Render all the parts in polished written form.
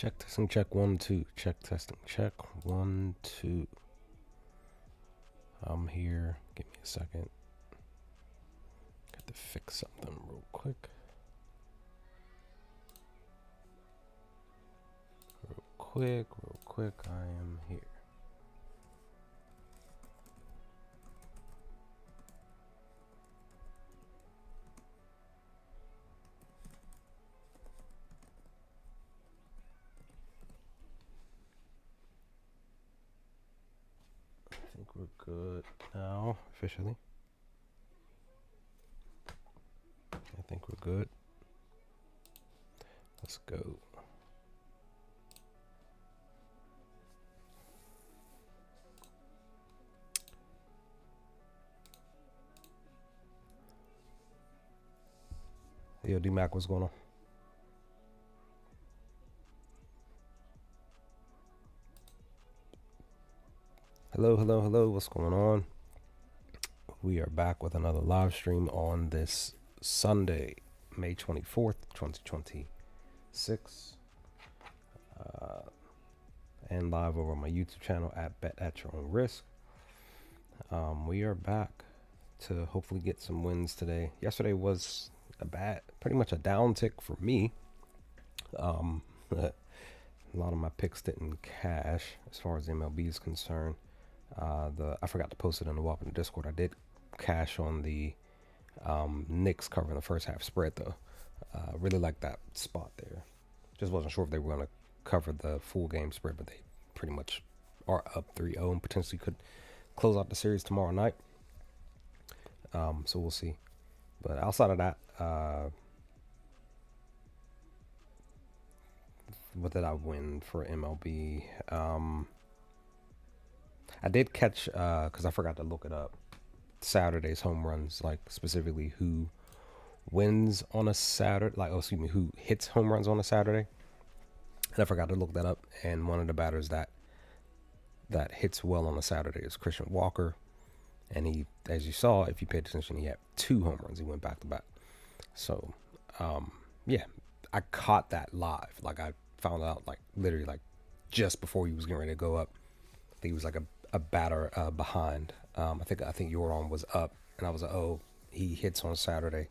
Check testing, check 1 2. Check testing, check 1 2. I'm here. Give me a second. Got to fix something real quick. Real quick. I am here. I think we're good now, officially. I think we're good. Let's go. Yo, D-Mac, what's going on? Hello. What's going on? We are back with another live stream on this Sunday, May 24th, 2026. And live over on my YouTube channel at Bet at Your Own Risk. We are back to hopefully get some wins today. Yesterday was pretty much a down tick for me. A lot of my picks didn't cash as far as MLB is concerned. I forgot to post it in the WAP in the Discord. I did cash on the Knicks covering the first half spread though. Really like that spot there. Just wasn't sure if they were going to cover the full game spread, but they pretty much are up 3-0 and potentially could close out the series tomorrow night. So we'll see. But outside of that, what did I win for MLB? I did catch, because I forgot to look it up, Saturday's home runs, like specifically who wins on a Saturday, who hits home runs on a Saturday. And I forgot to look that up. And one of the batters that hits well on a Saturday is Christian Walker. And he, as you saw, if you paid attention, he had 2 home runs. He went back to back. So, yeah, I caught that live. Like I found out literally just before he was getting ready to go up. I think he was like a batter behind. I think Yoron was up, and I was like, oh, he hits on Saturday.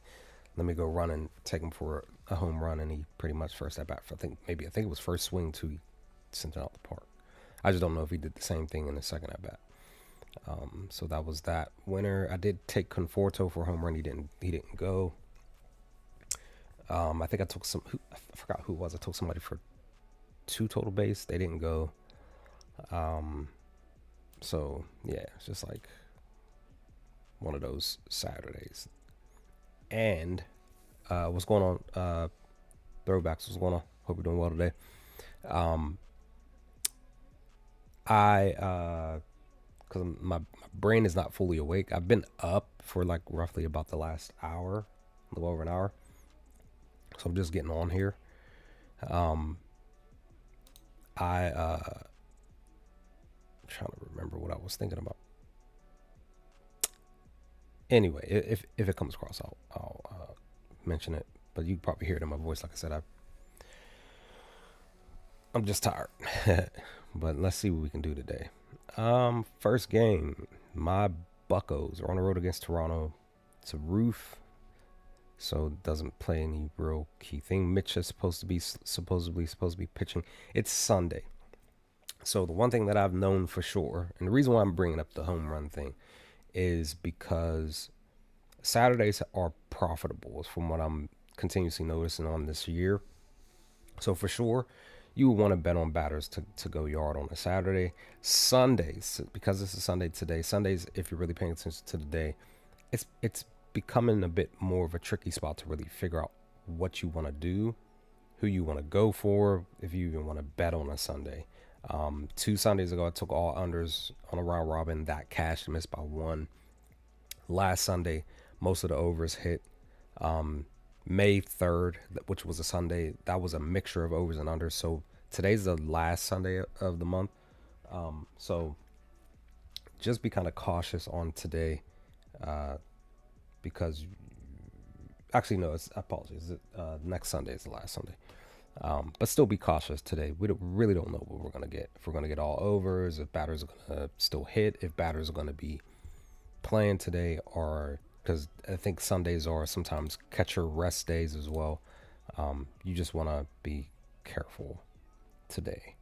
Let me go run and take him for a home run, and he pretty much first at bat. I think it was first swing too. He sent it out the park. I just don't know if he did the same thing in the second at bat. So that was that winner. I did take Conforto for a home run. He didn't go. I think I took I forgot who it was. I took somebody for 2 total base. They didn't go. So yeah, it's just like one of those Saturdays. And what's going on? Throwbacks, what's going on? Hope you're doing well today. Because my brain is not fully awake. I've been up for roughly about the last hour, a little over an hour. So I'm just getting on here. I'm trying to remember what I was thinking about. Anyway, if it comes across, I'll mention it. But you can probably hear it in my voice. Like I said, I'm just tired. But let's see what we can do today. First game, my Buccos are on the road against Toronto. It's a roof, so it doesn't play any real key thing. Mitch is supposedly supposed to be pitching. It's Sunday. So the one thing that I've known for sure, and the reason why I'm bringing up the home run thing, is because Saturdays are profitable, from what I'm continuously noticing on this year. So for sure, you would want to bet on batters to go yard on a Saturday. Sundays, because this is Sunday today, Sundays, if you're really paying attention to the day, it's becoming a bit more of a tricky spot to really figure out what you want to do, who you want to go for, if you even want to bet on a Sunday. 2 Sundays ago, I took all unders on a round robin. That cashed, missed by 1. Last Sunday, most of the overs hit. May 3rd, which was a Sunday, that was a mixture of overs and unders. So today's the last Sunday of the month. So just be kind of cautious on today, because actually, no, apologies. Next Sunday is the last Sunday. But still be cautious today. Really don't know what we're going to get. If we're going to get all overs, if batters are going to still hit, if batters are going to be playing today, or because I think Sundays are sometimes catcher rest days as well. You just want to be careful today.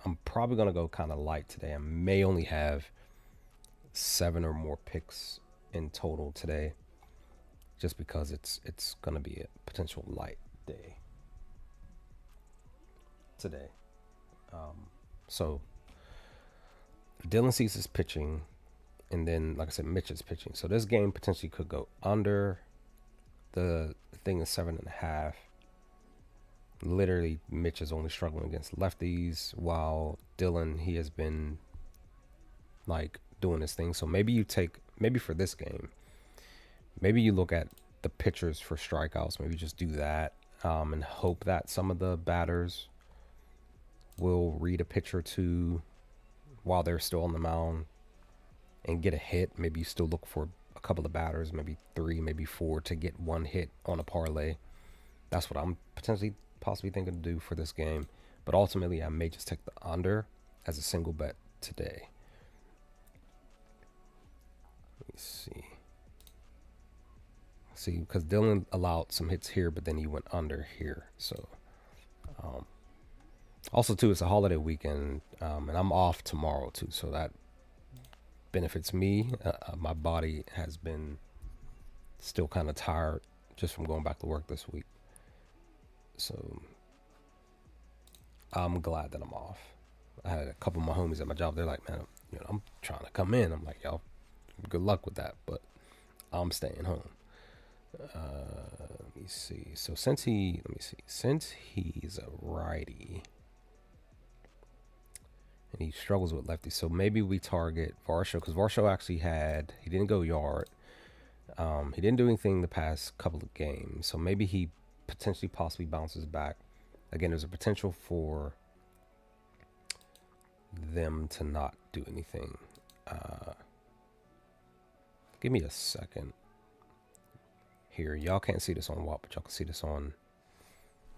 I'm probably going to go kind of light today. I may only have 7 or more picks in total today, just because it's going to be a potential light day today. So Dylan Cease is pitching, and then like I said, Mitch is pitching. So this game potentially could go under. The thing is 7.5. Literally, Mitch is only struggling against lefties, while Dylan, he has been like doing his thing. So maybe for this game, maybe you look at the pitchers for strikeouts. Maybe just do that, and hope that some of the batters will read a pitch or two while they're still on the mound and get a hit. Maybe you still look for a couple of batters, maybe 3, maybe 4, to get one hit on a parlay. That's what I'm possibly thinking to do for this game. But ultimately, I may just take the under as a single bet today. Let me see, because Dylan allowed some hits here, but then he went under here. So, also too, it's a holiday weekend, and I'm off tomorrow too, so that benefits me. My body has been still kind of tired just from going back to work this week, so I'm glad that I'm off. I had a couple of my homies at my job. They're like, man, I'm trying to come in. I'm like, yo, good luck with that, but I'm staying home. Let me see. So since he's a righty and he struggles with lefties, so maybe we target Varsho, because Varsho actually he didn't go yard. He didn't do anything the past couple of games, so maybe he potentially possibly bounces back. Again, there's a potential for them to not do anything. Give me a second here. Y'all can't see this on WAP, but y'all can see this on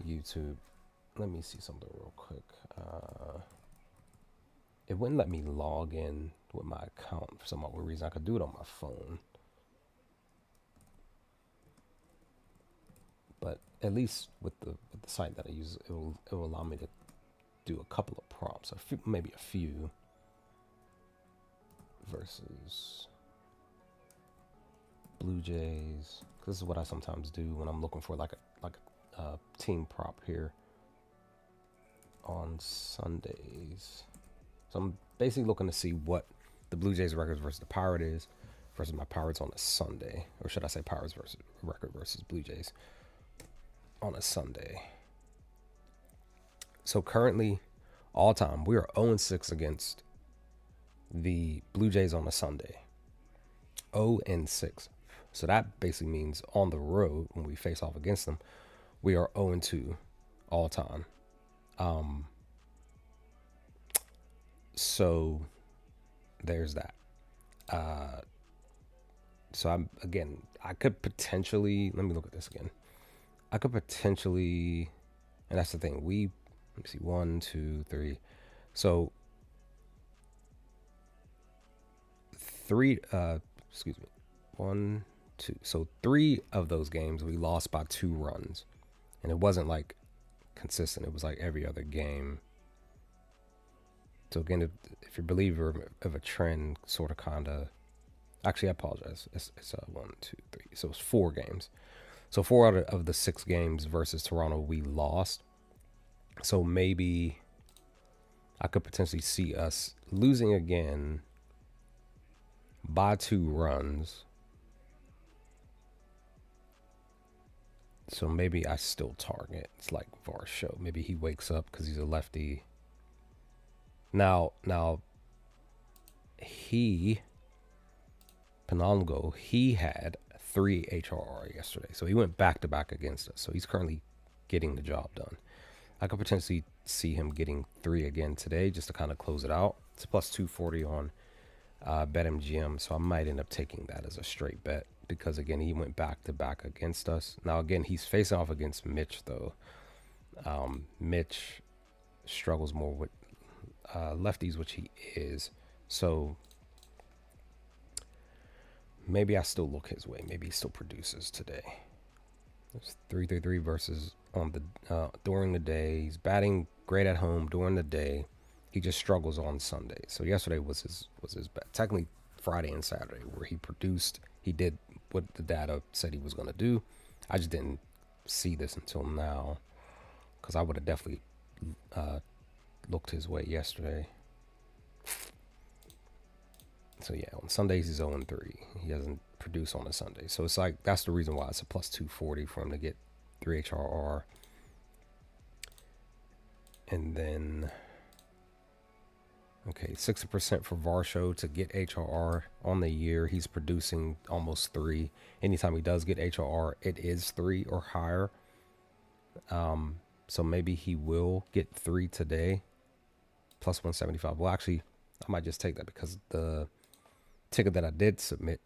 YouTube. Let me see something real quick. It wouldn't let me log in with my account for some odd reason. I could do it on my phone, but at least with the site that I use, it will allow me to do a couple of prompts, maybe a few, versus Blue Jays. This is what I sometimes do when I'm looking for like a team prop here on Sundays. So I'm basically looking to see what the Blue Jays record versus the Pirate is versus my Pirates on a Sunday, or should I say Pirates versus record versus Blue Jays on a Sunday. So currently, all time, we are 0-6 against the Blue Jays on a Sunday. 0-6. So that basically means on the road, when we face off against them, we are 0-2 all time. So there's that. So I could potentially, let me look at this again. I could potentially, and that's the thing, let me see, 1, 2, 3. So 3, 1, 2. So 3 of those games we lost by 2 runs. And it wasn't like consistent. It was like every other game. So again, if you're a believer of a trend, sort of, kind of, actually, I apologize. It's 1, 2, 3. So it's 4 games. So 4 out of the 6 games versus Toronto, we lost. So maybe I could potentially see us losing again by 2 runs. So maybe I still target. It's like Varsho. Maybe he wakes up because he's a lefty. Now, Penalgo, he had 3 HRR yesterday. So he went back-to-back against us. So he's currently getting the job done. I could potentially see him getting 3 again today just to kind of close it out. It's plus 240 on BetMGM. So I might end up taking that as a straight bet because, again, he went back-to-back against us. Now, again, he's facing off against Mitch, though. Mitch struggles more with lefties, which he is. So maybe I still look his way. Maybe he still produces today. It's 3-3-3 versus on the during the day. He's batting great at home during the day. He just struggles on Sunday. So yesterday was his bet. Technically Friday and Saturday where he produced. He did what the data said he was going to do. I just didn't see this until now because I would have definitely uh, looked his way yesterday. So yeah, on Sundays he's 0-3. He doesn't produce on a Sunday. So it's like that's the reason why it's a plus 240 for him to get 3 HRR. And then okay, 60% for Varsho to get HRR on the year. He's producing almost 3. Anytime he does get HRR, it is 3 or higher. So maybe he will get 3 today. Plus 175. Well, actually, I might just take that because the ticket that I did submit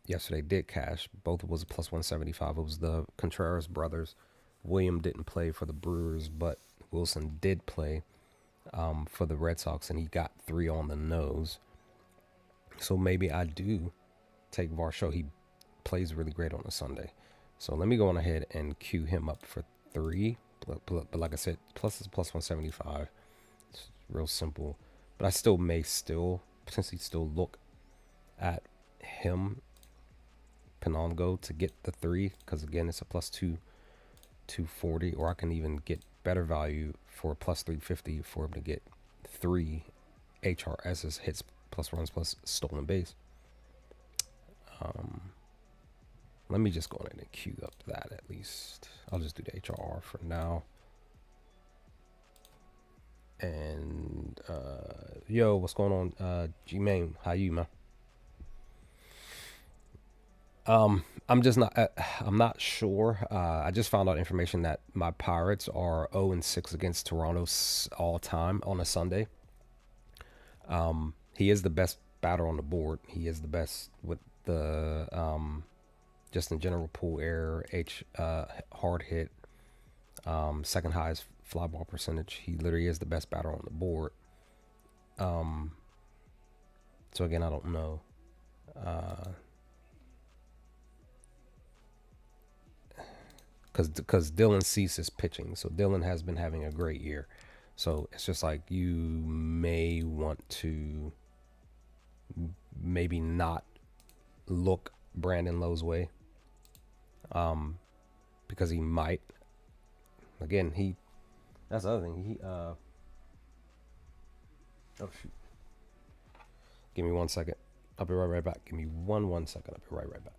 yesterday did cash. Both was a plus 175. It was the Contreras brothers. William didn't play for the Brewers, but Wilson did play for the Red Sox, and he got 3 on the nose. So maybe I do take Varsho. He plays really great on a Sunday. So let me go on ahead and queue him up for 3. But like I said, plus is plus 175. It's real simple. But I still may potentially still look at him, Penongo, to get the 3. Because again, it's a plus 240. Or I can even get better value for plus 350 for him to get 3 HRSs, hits plus runs plus stolen base. Let me just go ahead and queue up that at least. I'll just do the HRR for now. And yo, what's going on? G-Main, how you, man? I'm just not. I'm not sure. I just found out information that my Pirates are 0-6 against Toronto all time on a Sunday. He is the best batter on the board. He is the best with the just in general pull error, hard hit, second highest fly ball percentage. He literally is the best batter on the board. So again, I don't know. Because Dylan Cease is pitching, so Dylan has been having a great year. So it's just like you may want to maybe not look Brandon Lowe's way, because he might. Again, that's the other thing. Oh shoot! Give me 1 second. I'll be right back. Give me one second. I'll be right back.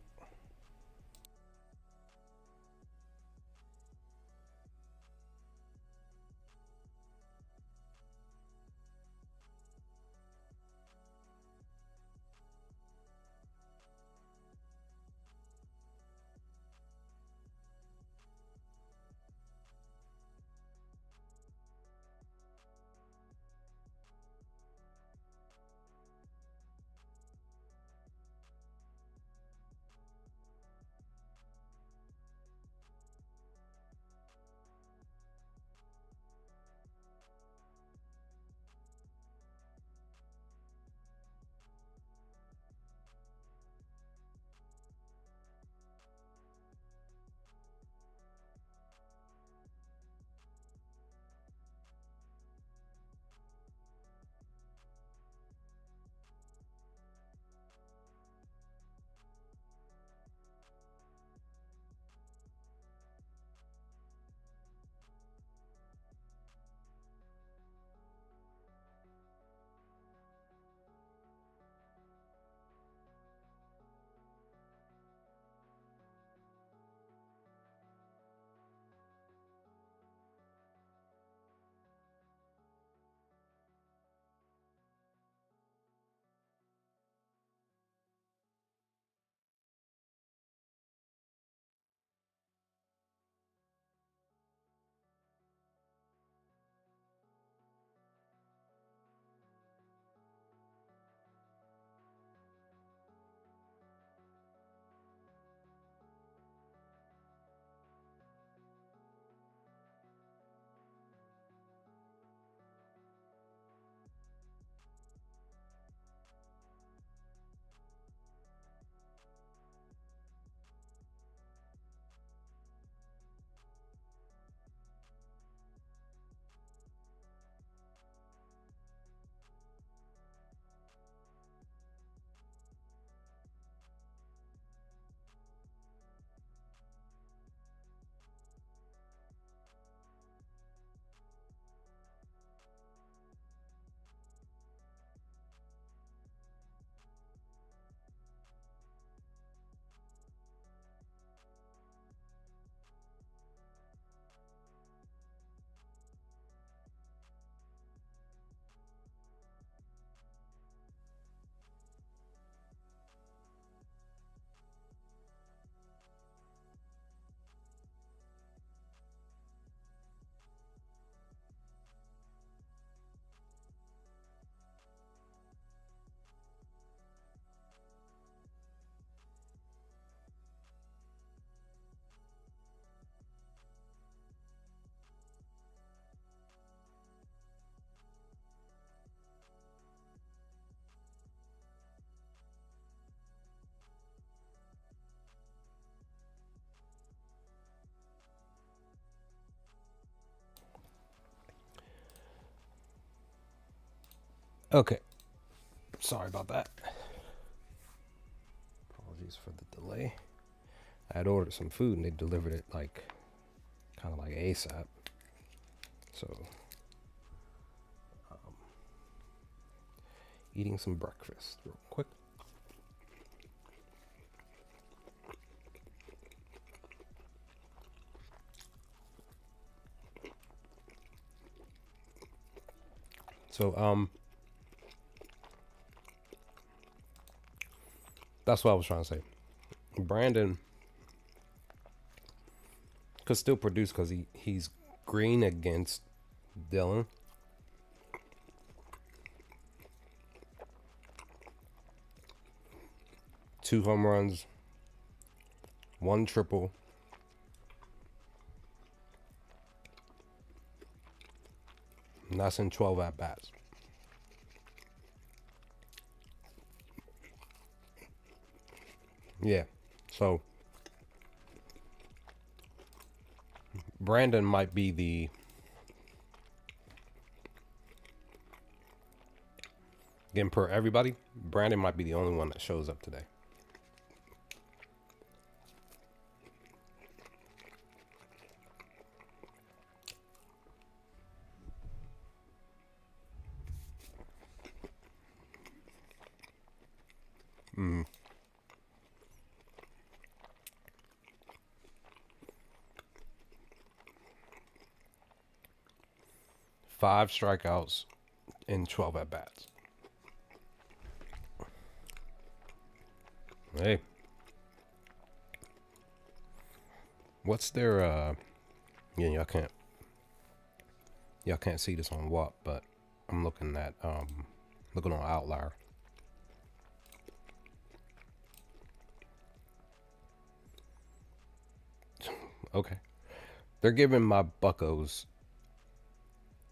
Okay. Sorry about that. Apologies for the delay. I had ordered some food and they delivered it like kind of like ASAP. So, eating some breakfast real quick. So, that's what I was trying to say. Brandon could still produce because he's green against Dylan. Two home runs, one triple. And that's in 12 at bats. Yeah. So Brandon might be the again per everybody. Brandon might be the only one that shows up today. Mm. 5 strikeouts in 12 at bats. Hey, what's their yeah, y'all can't see this on what, but I'm looking at looking on Outlier. Okay. They're giving my Buccos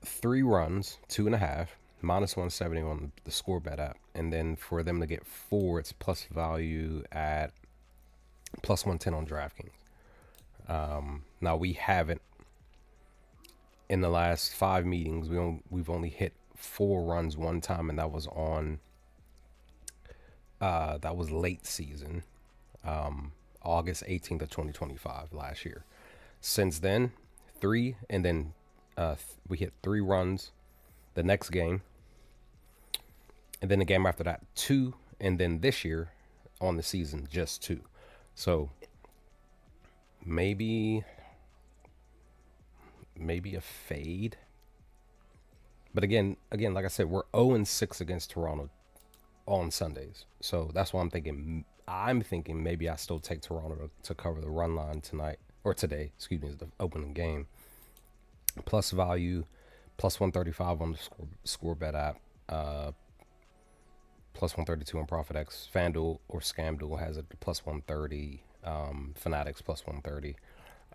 3 runs, 2.5, minus 170 on the score bet app. And then for them to get 4, it's plus value at plus 110 on DraftKings. Now we haven't in the last 5 meetings. We've only hit 4 runs one time, and that was on that was late season, August 18th of 2025 last year. Since then, 3, and then we hit 3 runs the next game, and then the game after that 2, and then this year on the season just 2. So maybe a fade. But again, like I said, we're 0-6 against Toronto on Sundays. So that's why I'm thinking maybe I still take Toronto to cover the run line tonight or today, excuse me, the opening game. Plus value, plus 135 on the score bet app, plus 132 on ProfitX. FanDuel or ScamDuel has it plus 130. Fanatics plus 130.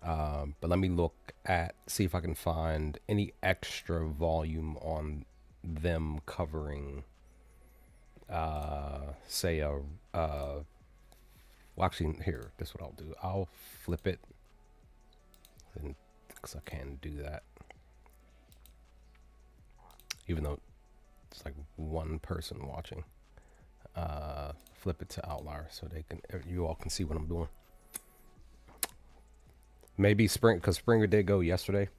But let me see if I can find any extra volume on them covering, say well, actually, here, this is what I'll do. I'll flip it, because I can do that, even though it's like one person watching. Flip it to Outlier so you all can see what I'm doing. Maybe because Springer did go yesterday.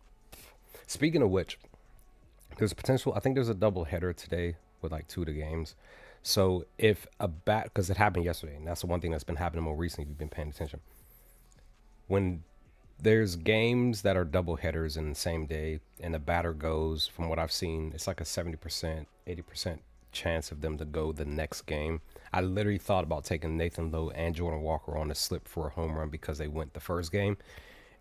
Speaking of which, there's potential. I think there's a double header today with like 2 of the games. So if because it happened yesterday, and that's the one thing that's been happening more recently if you've been paying attention. When there's games that are double headers in the same day, and the batter goes, from what I've seen, it's like a 70%, 80% chance of them to go the next game. I literally thought about taking Nathan Lowe and Jordan Walker on the slip for a home run because they went the first game.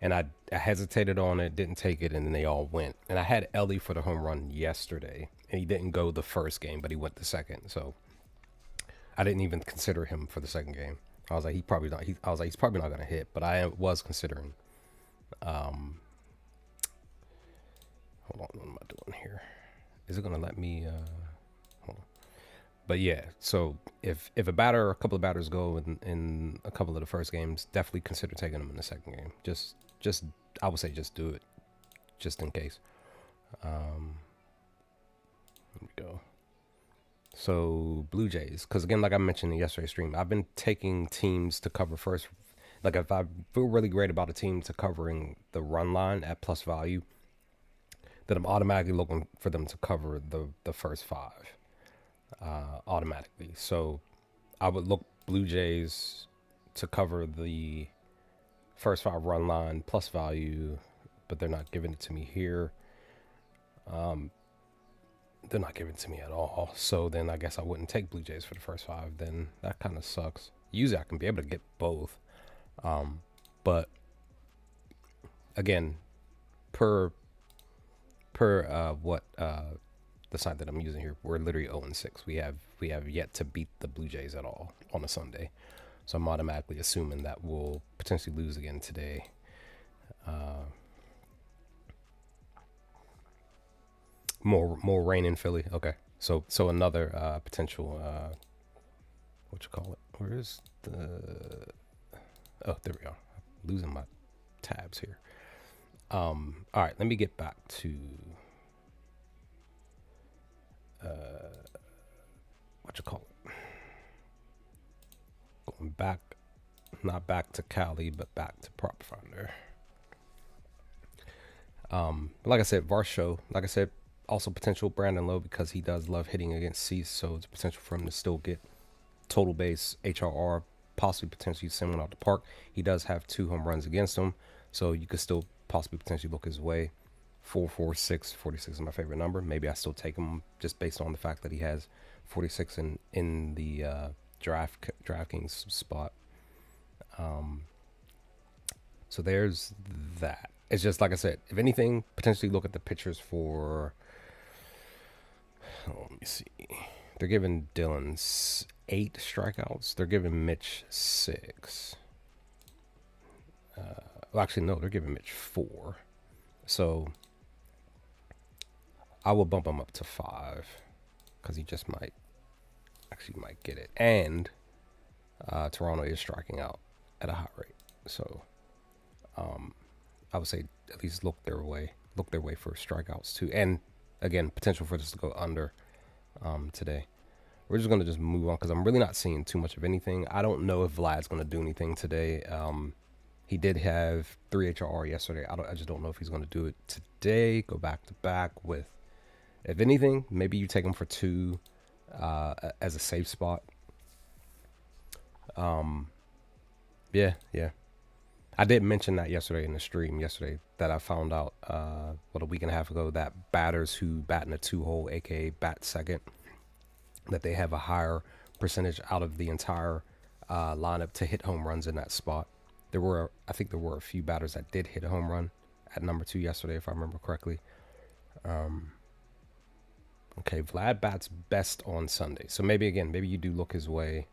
And I hesitated on it, didn't take it, and then they all went. And I had Ellie for the home run yesterday, and he didn't go the first game, but he went the second. So I didn't even consider him for the second game. I was like, he's probably not going to hit, but I was considering. Hold on, what am I doing here? Is it going to let me? Hold on. But yeah, so if a couple of batters go in a couple of the first games, definitely consider taking them in the second game. Just I would say just do it, just in case. Here we go. So Blue Jays, because again, like I mentioned in yesterday's stream, I've been taking teams to cover first. Like if I feel really great about a team to covering the run line at plus value, then I'm automatically looking for them to cover the first five automatically. So I would look Blue Jays to cover the first five run line plus value, but they're not giving it to me here. They're not giving it to me at all. So then I guess I wouldn't take Blue Jays for the first five. Then that kind of sucks. Usually I can be able to get both. But again, per what the site that I'm using here, we're literally 0-6. We have yet to beat the Blue Jays at all on a Sunday. So I'm automatically assuming that we'll potentially lose again today. More rain in Philly. Okay. So another potential what you call it? Where is the oh, there we are. I'm losing my tabs here. All right, let me get back to what you call it? Going back, not back to Cali, but back to Prop Finder. Like I said, Varsho, like I said, also potential Brandon Lowe because he does love hitting against Cease, so it's potential for him to still get total base, HRR, possibly potentially send one out the park. He does have 2 home runs against him, so you could still possibly potentially look his way. 446, 46 is my favorite number. Maybe I still take him just based on the fact that he has 46 in the DraftKings spot. So there's that. It's just like I said, if anything, potentially look at the pitchers for. Let me see. They're giving Dylan 8 strikeouts. They're giving Mitch 6. Well, actually, no, they're giving Mitch 4. So I will bump him up to 5 because he just might get it. And Toronto is striking out at a high rate. So I would say at least look their way for strikeouts too. And again, potential for this to go under today. We're just going to just move on because I'm really not seeing too much of anything. I don't know if Vlad's going to do anything today. He did have 3 HRR yesterday. I just don't know if he's going to do it today. Go back to back with, if anything, maybe you take him for 2 as a safe spot. Yeah. I did mention that yesterday in the stream that I found out a week and a half ago that batters who bat in a 2-hole, aka bat second, that they have a higher percentage out of the entire lineup to hit home runs in that spot. I think there were a few batters that did hit a home run at number 2 yesterday, if I remember correctly. Okay, Vlad bats best on Sunday. So maybe you do look his way.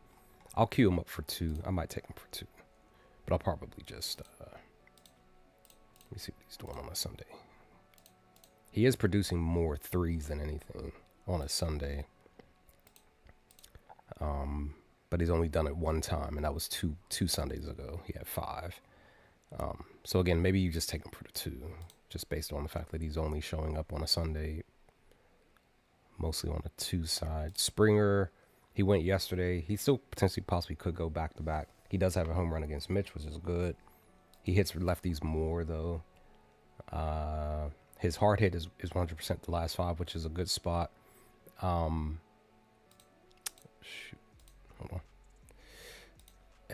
I'll queue him up for 2. I might take him for 2. But I'll probably just, let me see what he's doing on a Sunday. He is producing more 3s than anything on a Sunday. But he's only done it 1 time, and that was two Sundays ago. He had 5. So again, maybe you just take him for the 2, just based on the fact that he's only showing up on a Sunday, mostly on a 2 side. Springer, he went yesterday. He still potentially possibly could go back to back. He does have a home run against Mitch, which is good. He hits lefties more, though. His hard hit is 100% the last 5, which is a good spot. Shoot. Hold on.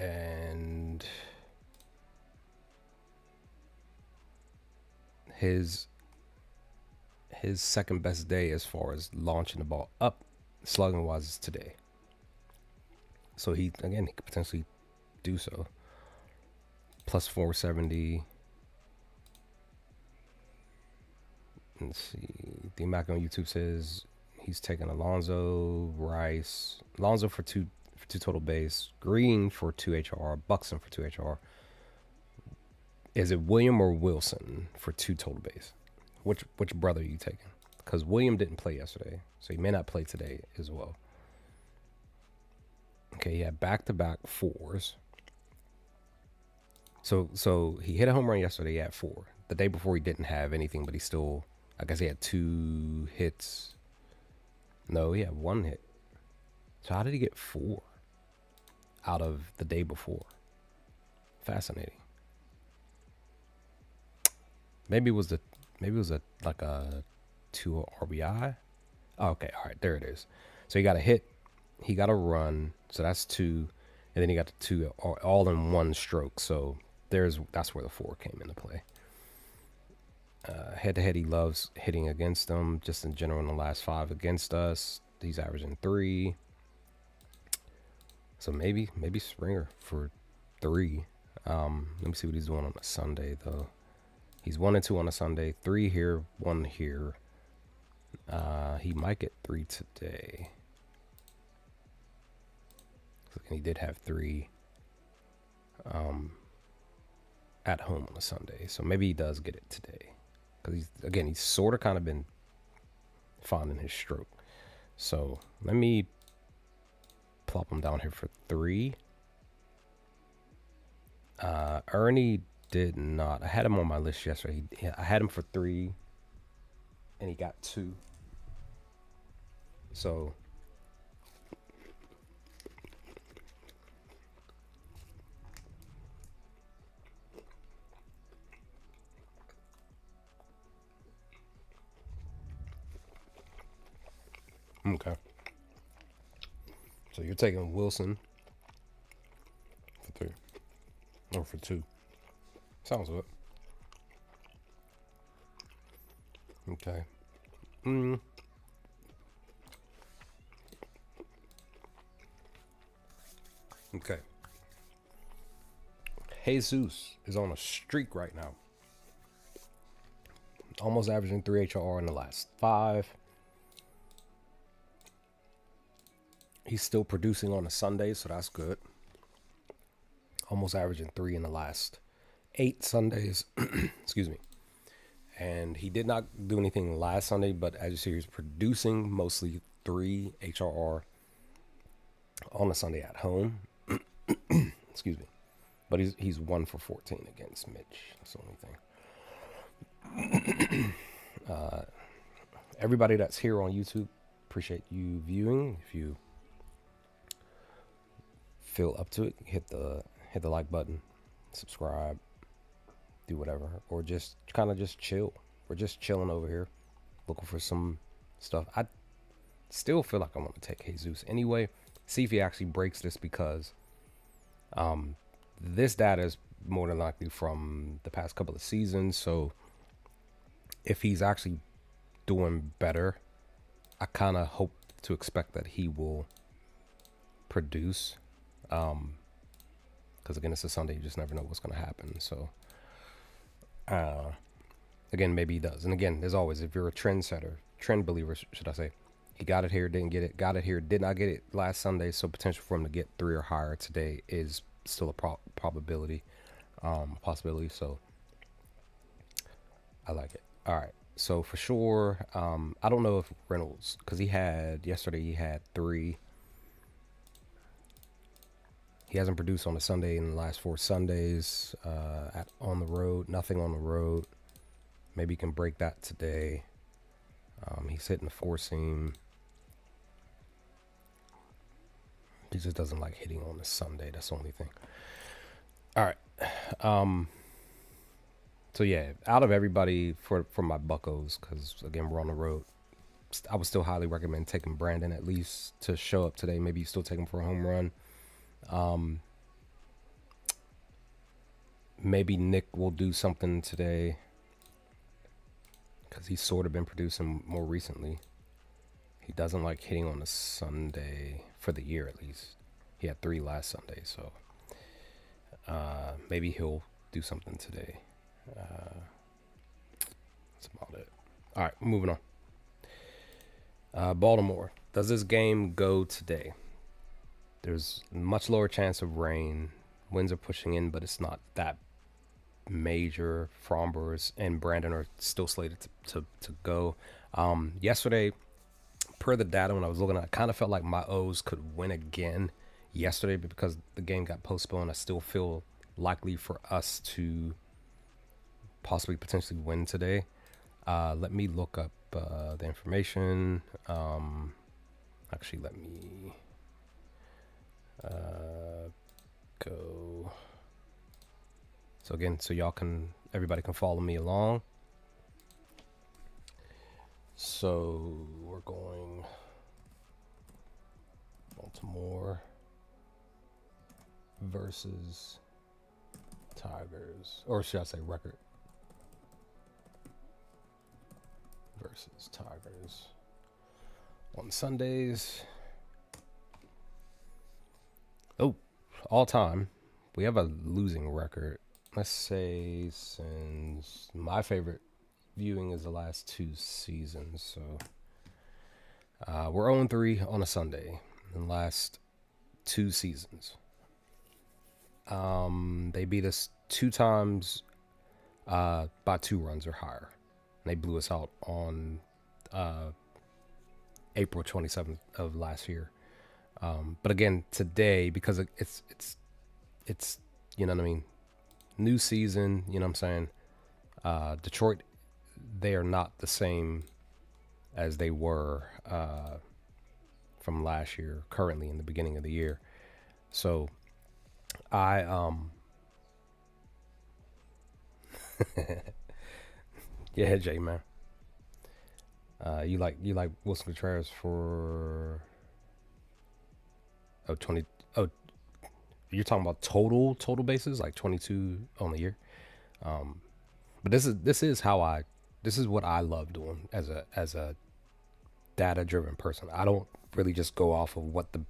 And his second best day as far as launching the ball up, slugging wise, is today. So he could potentially do so. Plus 470. Let's see. D-Mac on YouTube says he's taking Alonso, Rice. Alonso for 2 total base. Green for 2 HR. Buxton for 2 HR. Is it William or Wilson for 2 total base? Which brother are you taking? Because William didn't play yesterday, so he may not play today as well. Okay, he had back-to-back 4s. So he hit a home run yesterday. He had 4. The day before he didn't have anything, but he still, I guess he had 2 hits. No, he had 1 hit. So how did he get 4 out of the day before? Fascinating. Maybe it was a like a 2 RBI. Oh, okay, all right, there it is. So he got a hit, he got a run, so that's 2, and then he got the 2 all in one stroke. So that's where the 4 came into play. Head to head, he loves hitting against them. Just in general, in the last 5 against us, he's averaging 3. So maybe Springer for 3. Let me see what he's doing on a Sunday though. He's 1 and 2 on a Sunday, 3 here, 1 here. He might get 3 today. And he did have 3 at home on a Sunday, so maybe he does get it today. Because he's sort of kind of been finding his stroke. So let me plop him down here for 3. Ernie did not. I had him on my list yesterday. I had him for 3, and he got 2. So okay. So you're taking Wilson for 3 or for 2. Sounds good. Okay. Okay. Jesus is on a streak right now. Almost averaging 3 HRR in the last 5. He's still producing on a Sunday, so that's good. Almost averaging 3 in the last 8 Sundays. Excuse me. And he did not do anything last Sunday, but as you see, he's producing mostly 3 HRR on a Sunday at home. Excuse me. But he's 1 for 14 against Mitch. That's the only thing. Everybody that's here on YouTube, appreciate you viewing. If you feel up to it, hit the like button, subscribe, do whatever, or just kind of just chill. We're just chilling over here, looking for some stuff. I still feel like I want to take Jesus anyway, see if he actually breaks this, because this data is more than likely from the past couple of seasons. So if he's actually doing better, I kind of hope to expect that he will produce. Because again, it's a Sunday, you just never know what's going to happen. So again, maybe he does. And again, as always, if you're a trend believer, should I say, he got it here, didn't get it, got it here, did not get it last Sunday. So potential for him to get 3 or higher today is still a possibility. So I like it. All right. So for sure, I don't know if Reynolds, because yesterday he had 3. He hasn't produced on a Sunday in the last 4 Sundays. On the road, nothing on the road. Maybe he can break that today. He's hitting the 4 seam. He just doesn't like hitting on a Sunday. That's the only thing. All right. So yeah, out of everybody for my Buccos, because again we're on the road, I would still highly recommend taking Brandon at least to show up today. Maybe you still take him for a home run. Maybe Nick will do something today, because he's sort of been producing more recently. He doesn't like hitting on a Sunday for the year, at least. He had 3 last Sunday, so maybe he'll do something today. That's about it. All right, moving on. Baltimore. Does this game go today? There's much lower chance of rain. Winds are pushing in, but it's not that major. Frombers and Brandon are still slated to go. Yesterday, per the data when I was looking, I kind of felt like my O's could win again yesterday, but because the game got postponed, I still feel likely for us to possibly potentially win today. Let me look up the information. Actually, let me Go. So again, so everybody can follow me along. So we're going Baltimore versus Tigers, or should I say record versus Tigers on Sundays. Oh, all time, we have a losing record. Let's say since my favorite viewing is the last 2 seasons. So we're 0-3 on a Sunday in the last 2 seasons. They beat us 2 times by 2 runs or higher. They blew us out on April 27th of last year. But again, today, because it's you know what I mean, new season, you know what I'm saying? Detroit, they are not the same as they were from last year, currently in the beginning of the year. So I yeah, Jay, man. You like Wilson Contreras for 20. Oh, you're talking about total bases, like 22 on the year. But this is what I love doing as a data driven person. I don't really just go off of what the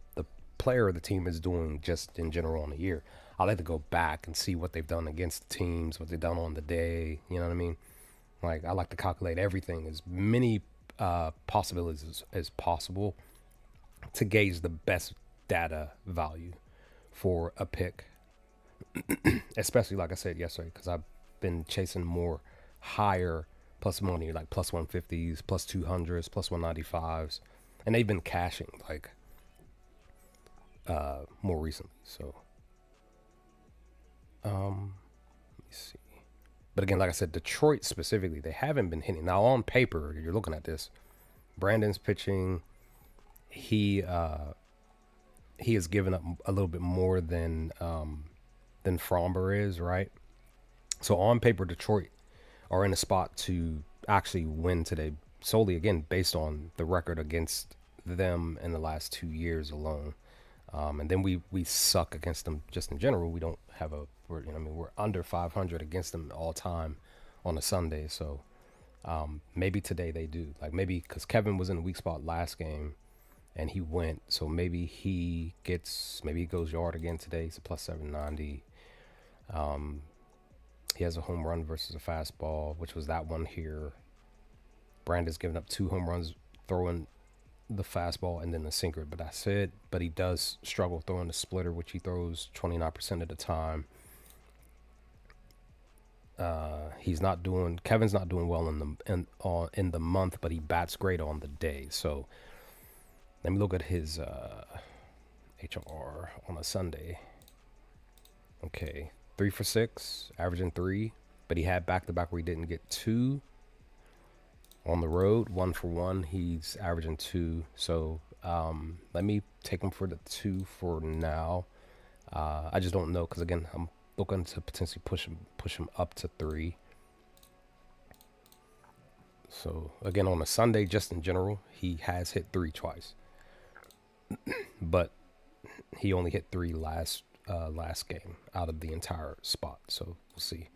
player or the team is doing just in general on the year. I like to go back and see what they've done against teams, what they've done on the day. You know what I mean? Like, I like to calculate everything, as many possibilities as possible, to gauge the best data value for a pick. Especially, like I said yesterday, because I've been chasing more higher plus money, like plus 150s, plus 200s, plus 195s, and they've been cashing like more recently. So let me see. But again, like I said, Detroit specifically, they haven't been hitting. Now on paper, you're looking at this. Brandon's pitching. He has given up a little bit more than Fromber is, right? So on paper, Detroit are in a spot to actually win today, solely again based on the record against them in the last 2 years alone. And then we suck against them just in general. We don't have we're under 500 against them all time on a Sunday. So maybe today they do. Like, maybe because Kevin was in a weak spot last game and he went. So maybe he goes yard again today. He's a plus 790. He has a home run versus a fastball, which was that one here. Brandon's given up 2 home runs throwing the fastball and then the sinker, but that's it. But he does struggle throwing the splitter, which he throws 29% of the time. Kevin's not doing well in the month, but he bats great on the day. So let me look at his HRR on a Sunday. Okay, 3 for 6, averaging 3, but he had back-to-back where he didn't get 2. On the road, 1 for 1, he's averaging 2. So let me take him for the 2 for now. I just don't know, because again, I'm looking to potentially push him up to 3. So again, on a Sunday, just in general, he has hit 3 twice, but he only hit 3 last game out of the entire spot. So we'll see.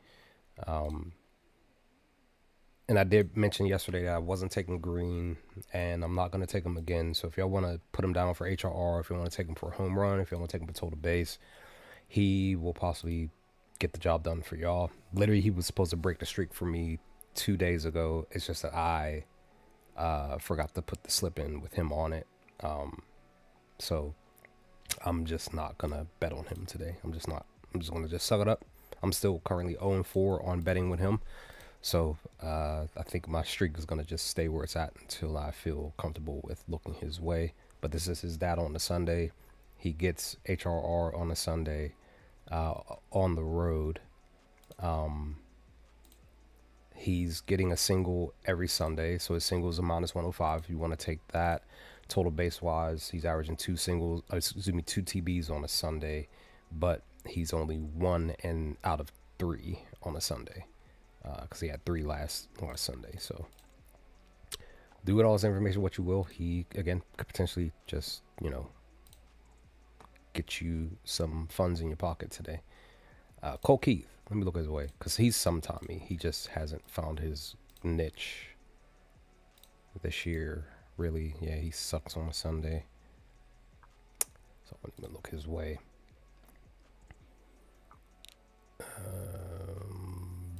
And I did mention yesterday that I wasn't taking Green, and I'm not going to take him again. So if y'all want to put him down for HRR, if you want to take him for a home run, if you want to take him for total base, he will possibly get the job done for y'all. Literally, he was supposed to break the streak for me 2 days ago. It's just that I forgot to put the slip in with him on it. So I'm just not going to bet on him today. I'm just going to suck it up. I'm still currently 0-4 on betting with him. So I think my streak is going to just stay where it's at until I feel comfortable with looking his way. But this is his data on the Sunday. He gets HRR on a Sunday on the road. He's getting a single every Sunday. So his single is a -105 if you want to take that. Total base wise, he's averaging two TBs on a Sunday, but he's only 1 out of 3 on a Sunday because he had 3 last Sunday. So do with all this information what you will. He again could potentially just get you some funds in your pocket today. Cole Keith, let me look his way because he's some Tommy. He just hasn't found his niche this year. Really, yeah, he sucks on a Sunday. So I'm gonna look his way.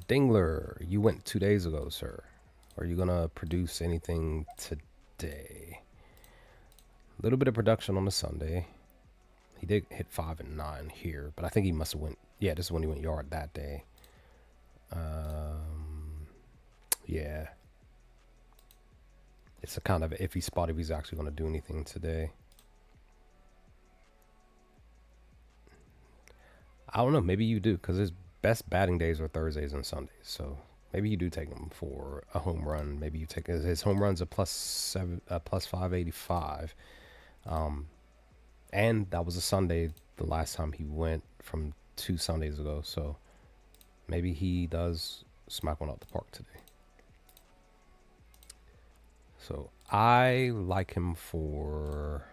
Dingler, you went 2 days ago, sir. Are you gonna produce anything today? A little bit of production on the Sunday. He did hit 5 and 9 here, but I think he must have went. Yeah, this is when he went yard that day. Yeah. It's a kind of iffy spot if he's actually going to do anything today. I don't know. Maybe you do because his best batting days are Thursdays and Sundays. So maybe you do take him for a home run. Maybe you take his home runs a plus 585. And that was a Sunday the last time he went from 2 Sundays ago. So maybe he does smack one out the park today. So I like him for,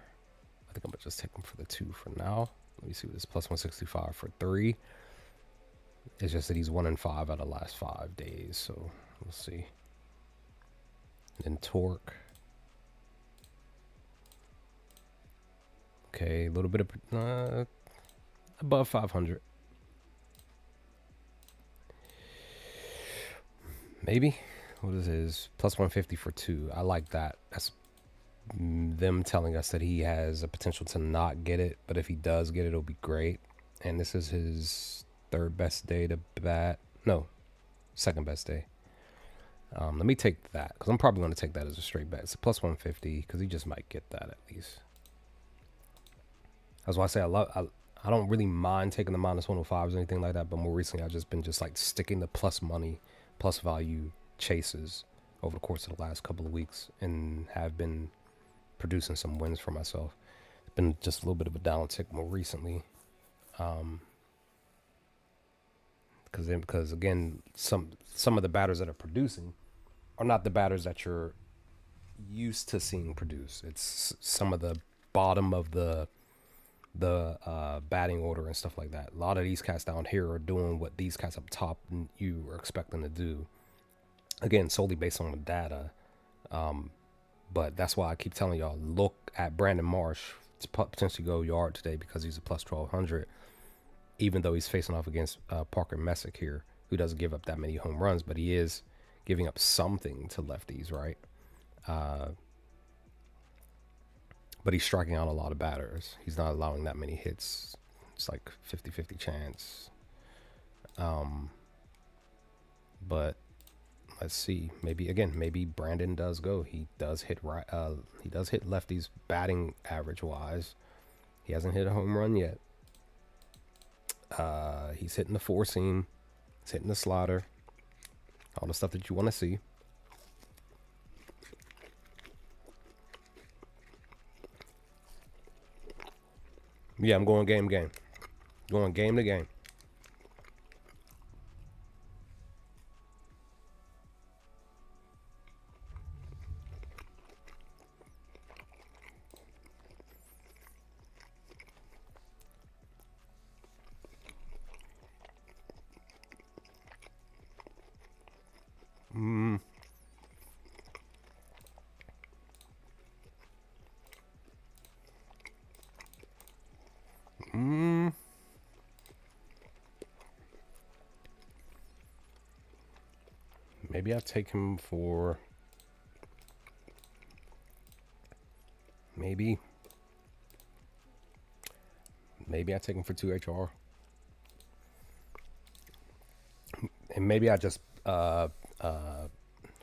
I think I'm going to just take him for the 2 for now. Let me see what this plus 165 for 3. It's just that he's 1 and 5 out of the last 5 days. So we'll see. And then torque. Okay, a little bit of above 500. Maybe. What is his plus 150 for 2? I like that. That's them telling us that he has a potential to not get it, but if he does get it, it'll be great. And this is his 3rd best day to bat. No, 2nd best day. Let me take that because I'm probably going to take that as a straight bet. It's a plus 150 because he just might get that at least. That's why I say I don't really mind taking the minus 105s or anything like that, but more recently I've just been like sticking to plus money, plus value chases over the course of the last couple of weeks and have been producing some wins for myself. It's been just a little bit of a downtick more recently. Because again, some of the batters that are producing are not the batters that you're used to seeing produce. It's some of the bottom of the batting order and stuff like that. A lot of these cats down here are doing what these cats up top you were expecting to do. Again, solely based on the data. But that's why I keep telling y'all, look at Brandon Marsh to potentially go yard today because he's a plus 1200, even though he's facing off against Parker Messick here, who doesn't give up that many home runs, but he is giving up something to lefties, right? But he's striking out a lot of batters. He's not allowing that many hits. It's like 50-50 chance. But let's see. Maybe Brandon does go. He does hit right. He does hit lefties batting average wise. He hasn't hit a home run yet. He's hitting the 4-seam. He's hitting the slider. All the stuff that you want to see. Yeah, I'm going game. Going game to game. Maybe I'll take him for maybe I take him for 2 HR. And maybe I just what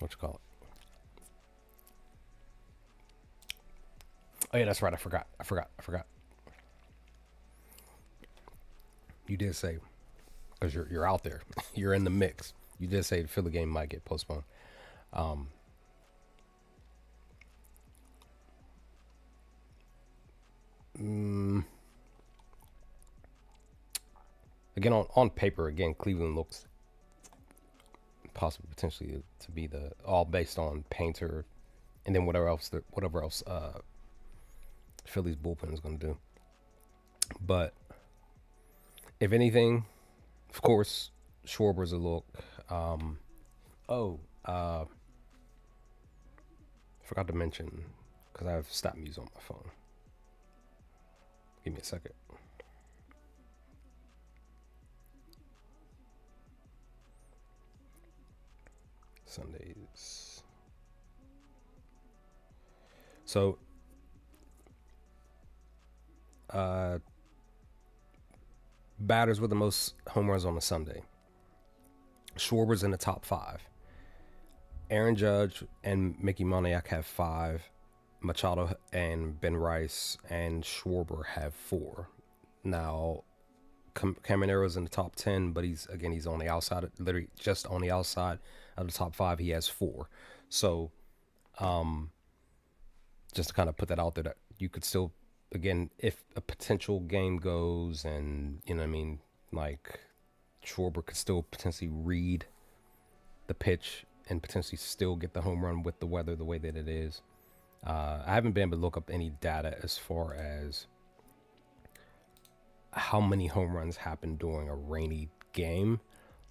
you call it? Oh yeah, that's right. I forgot. You did say, because you're out there, you're in the mix. You did say the Philly game might get postponed. Mm, again, on paper, again, Cleveland looks possibly potentially to be the all based on Painter, and then whatever else Philly's bullpen is going to do. But if anything, of course, Schwarber's a look. Oh, forgot to mention because I have stop music on my phone. Give me a second. Sundays. So, batters with the most home runs on a Sunday. Schwarber's in the top 5. Aaron Judge and Mickey Moniak have 5. Machado and Ben Rice and Schwarber have 4. Now, Camaro's in the top 10, but he's on the outside, literally just on the outside of the top 5. He has 4. So, just to kind of put that out there, that you could still, again, if a potential game goes and, you know what I mean, like Schwarber could still potentially read the pitch and potentially still get the home run with the weather the way that it is. I haven't been able to look up any data as far as how many home runs happen during a rainy game,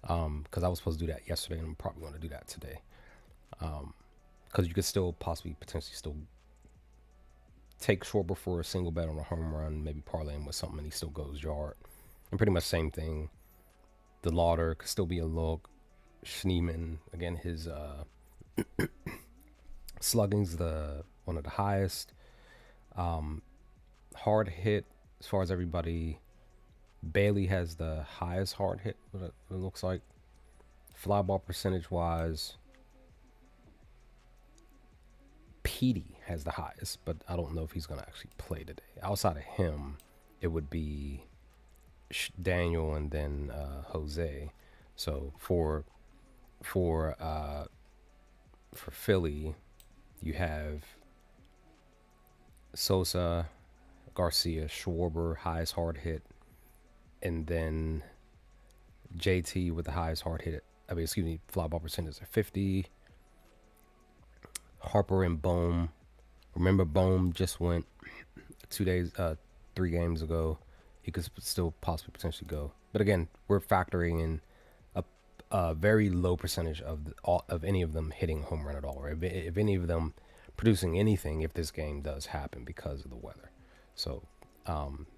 because I was supposed to do that yesterday, and I'm probably going to do that today. Because you could still possibly potentially still take Schwarber for a single bet on a home run, maybe parlay him with something, and he still goes yard. And pretty much same thing. The Lauder could still be a look. Schneemann, again, his slugging's one of the highest. Hard hit, as far as everybody, Bailey has the highest hard hit, what it looks like. Fly ball percentage wise, Petey has the highest, but I don't know if he's going to actually play today. Outside of him, it would be Daniel and then Jose. So for Philly, you have Sosa, Garcia, Schwarber, highest hard hit, and then JT with the highest hard hit. Fly ball percentage at 50. Harper and Bohm. Remember, Bohm just went 3 games ago. He could still possibly potentially go. But again, we're factoring in a very low percentage of any of them hitting a home run at all, or if any of them producing anything if this game does happen because of the weather. So,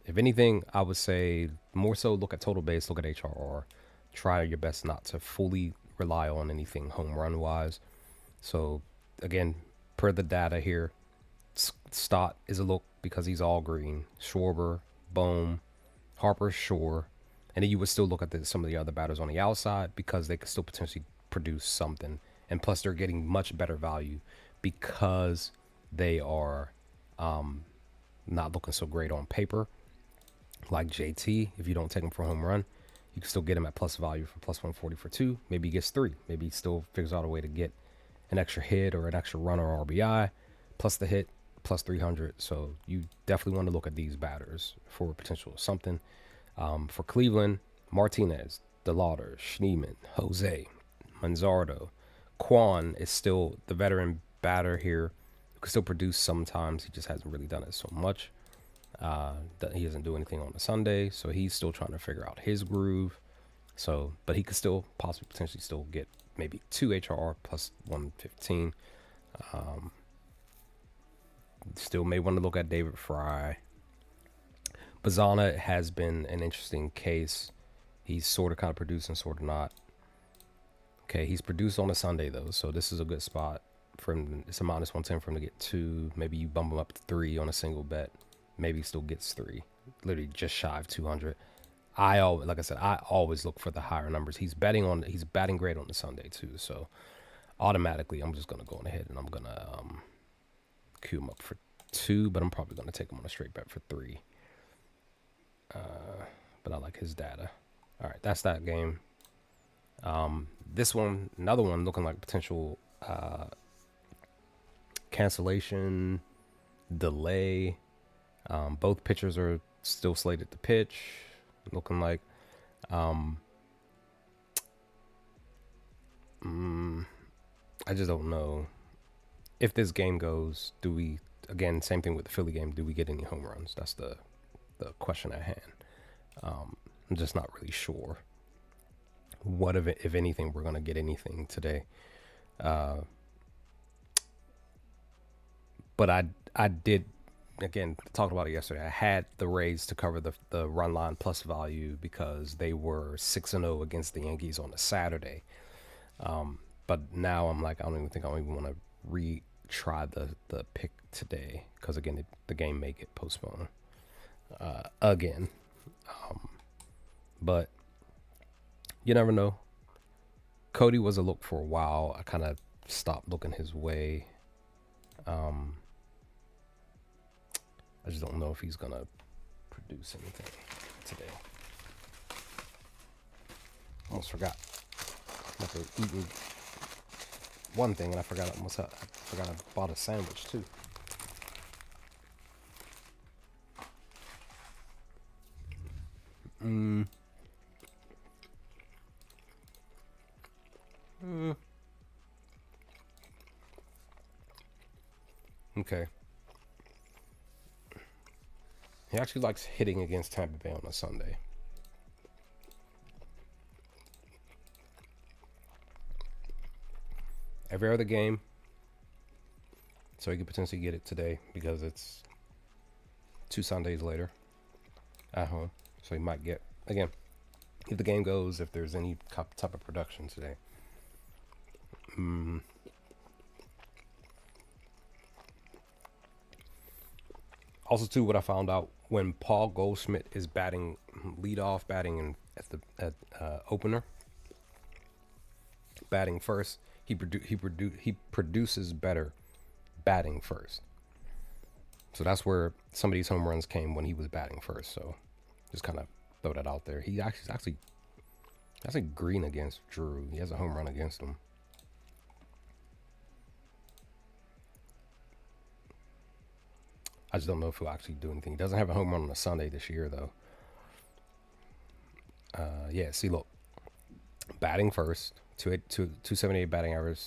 if anything, I would say more so look at total base, look at HRR. Try your best not to fully rely on anything home run wise. So, again, per the data here, Stott is a look because he's all green. Schwarber, Bohm, Harper, sure. And then you would still look at some of the other batters on the outside because they could still potentially produce something. And plus, they're getting much better value because they are not looking so great on paper. Like JT, if you don't take him for a home run, you can still get him at plus value for plus 140 for 2. Maybe he gets 3. Maybe he still figures out a way to get an extra hit or an extra run or RBI, plus the hit, plus 300. So you definitely want to look at these batters for potential something. For Cleveland, Martinez, DeLauder, Schneemann, Jose, Manzardo, Quan is still the veteran batter here who can still produce sometimes. He just hasn't really done it so much. He doesn't do anything on a Sunday, so he's still trying to figure out his groove. So, but he could still possibly potentially still get maybe 2 HRR plus 115. Still may want to look at David Fry. Bazana has been an interesting case. He's sort of kind of producing, sort of not. Okay, he's produced on a Sunday though, so this is a good spot for him. It's a minus 110 for him to get 2. Maybe you bump him up to 3 on a single bet. Maybe he still gets 3. Literally just shy of 200. I always look for the higher numbers. He's batting great on the Sunday too. So automatically, I'm just gonna go on ahead and I'm gonna queue him up for 2, but I'm probably gonna take him on a straight bet for 3. But I like his data. All right, that's that game. This one, another one looking like potential cancellation, delay. Both pitchers are still slated to pitch, looking like. Um, I just don't know if this game goes. Do we, again, same thing with the Philly game? Do we get any home runs? That's the question at hand. I'm just not really sure what if anything we're gonna get anything today. But I did, again, talked about it yesterday. I had the Rays to cover the run line plus value because they were 6-0 against the Yankees on a Saturday. But now I'm like, I don't even want to retry the pick today because again the game may get postponed again. But you never know. Cody was a look for a while. I kind of stopped looking his way. I just don't know if he's gonna produce anything today. Almost forgot. After eating one thing, and I forgot I bought a sandwich too. Okay. He actually likes hitting against Tampa Bay on a Sunday. Every other game. So he could potentially get it today because it's 2 Sundays later at home. So he might get, again, if the game goes, if there's any type of production today. Also, too, what I found out when Paul Goldschmidt is batting leadoff, batting at opener, batting first, he produces better batting first. So that's where some of these home runs came when he was batting first. So just kind of throw that out there. He actually green against Drew. He has a home run against him. I just don't know if he'll actually do anything. He doesn't have a home run on a Sunday this year, though. Yeah, see, look. Batting first, 278 batting average,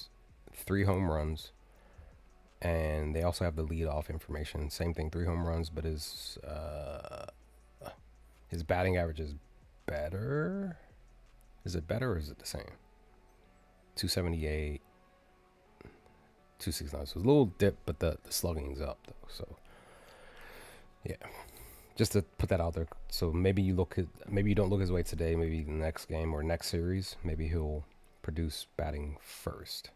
3 home runs. And they also have the leadoff information. Same thing, 3 home runs, but his batting average is better. Is it better or is it the same? 278, 269. So it's a little dip, but the slugging's up, though. So, yeah. Just to put that out there. So maybe you don't look his way today. Maybe the next game or next series, maybe he'll produce batting first.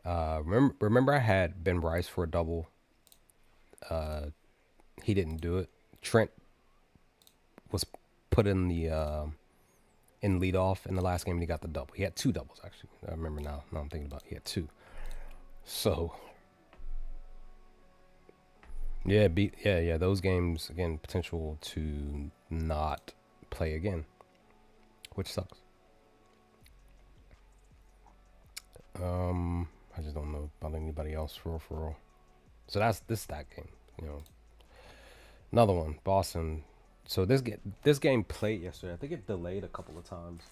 Remember I had Ben Rice for a double. He didn't do it. Trent was put in the in leadoff in the last game and he got the double. He had 2 doubles actually. I remember now. Now I'm thinking about it. He had 2. So yeah, those games again potential to not play again, which sucks. I just don't know about anybody else for real. So that's that game. Another one, Boston. So this game played yesterday. I think it delayed a couple of times.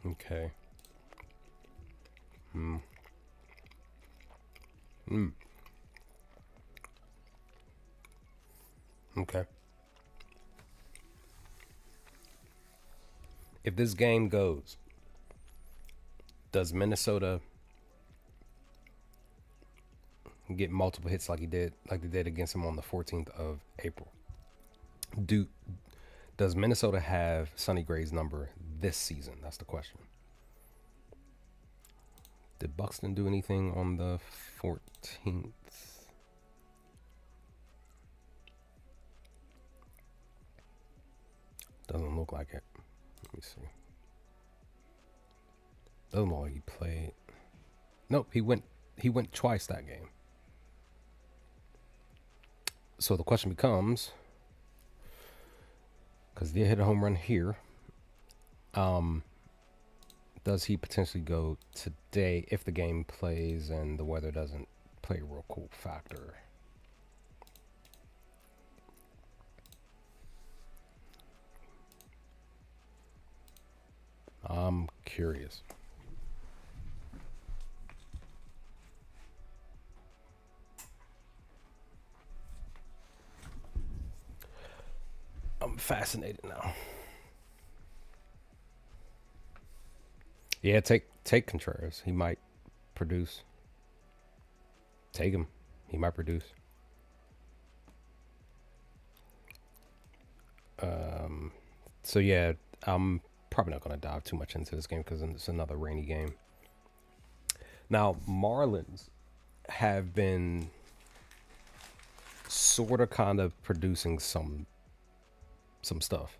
Okay. Okay. If this game goes, does Minnesota get multiple hits like they did against them on the 14th of April? Does Minnesota have Sonny Gray's number this season? That's the question. Did Buxton do anything on the 14th? Doesn't look like it. Let me see. Doesn't look like he played. Nope, he went twice that game. So the question becomes, because he hit a home run here, does he potentially go today if the game plays and the weather doesn't play a real cool factor? I'm curious. I'm fascinated now. Yeah, take Contreras. He might produce. Take him. He might produce. So yeah, I'm probably not going to dive too much into this game because it's another rainy game. Now, Marlins have been sort of kind of producing some stuff.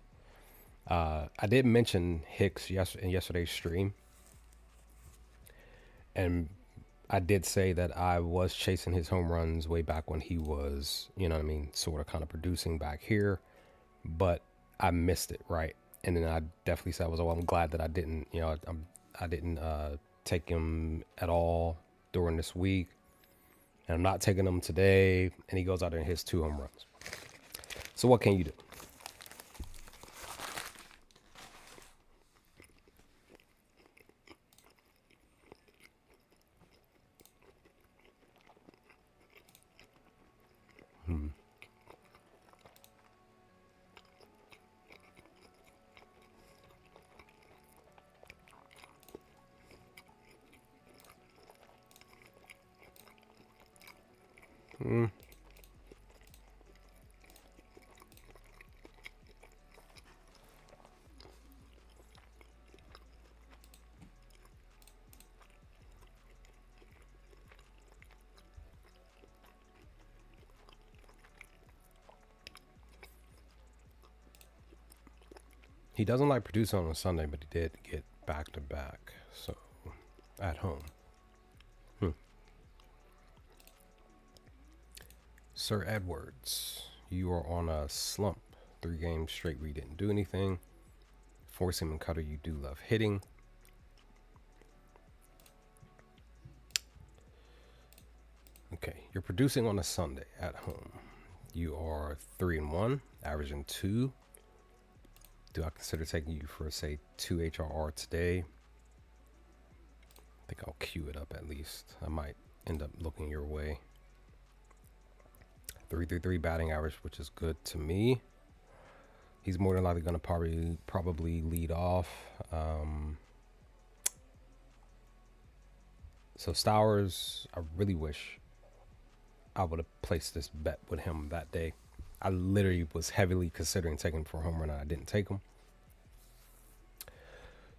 I did mention Hicks in yesterday's stream, and I did say that I was chasing his home runs way back when he was, you know what I mean, sort of kind of producing back here, but I missed it, right? And then I definitely said, I'm glad that I didn't, I didn't take him at all during this week, and I'm not taking him today. And he goes out there and hits 2 home runs. So what can you do? He doesn't like producing on a Sunday, but he did get back to back. So at home. Sir Edwards, you are on a slump. 3 games straight where you didn't do anything. Forcing and Cutter, you do love hitting. Okay, you're producing on a Sunday at home. You are 3-1, averaging 2. Do I consider taking you for, say, 2 HRR today? I think I'll queue it up at least. I might end up looking your way. 333 batting average, which is good to me. He's more than likely going to probably lead off. So Stowers, I really wish I would have placed this bet with him that day. I literally was heavily considering taking him for a home run, and I didn't take him.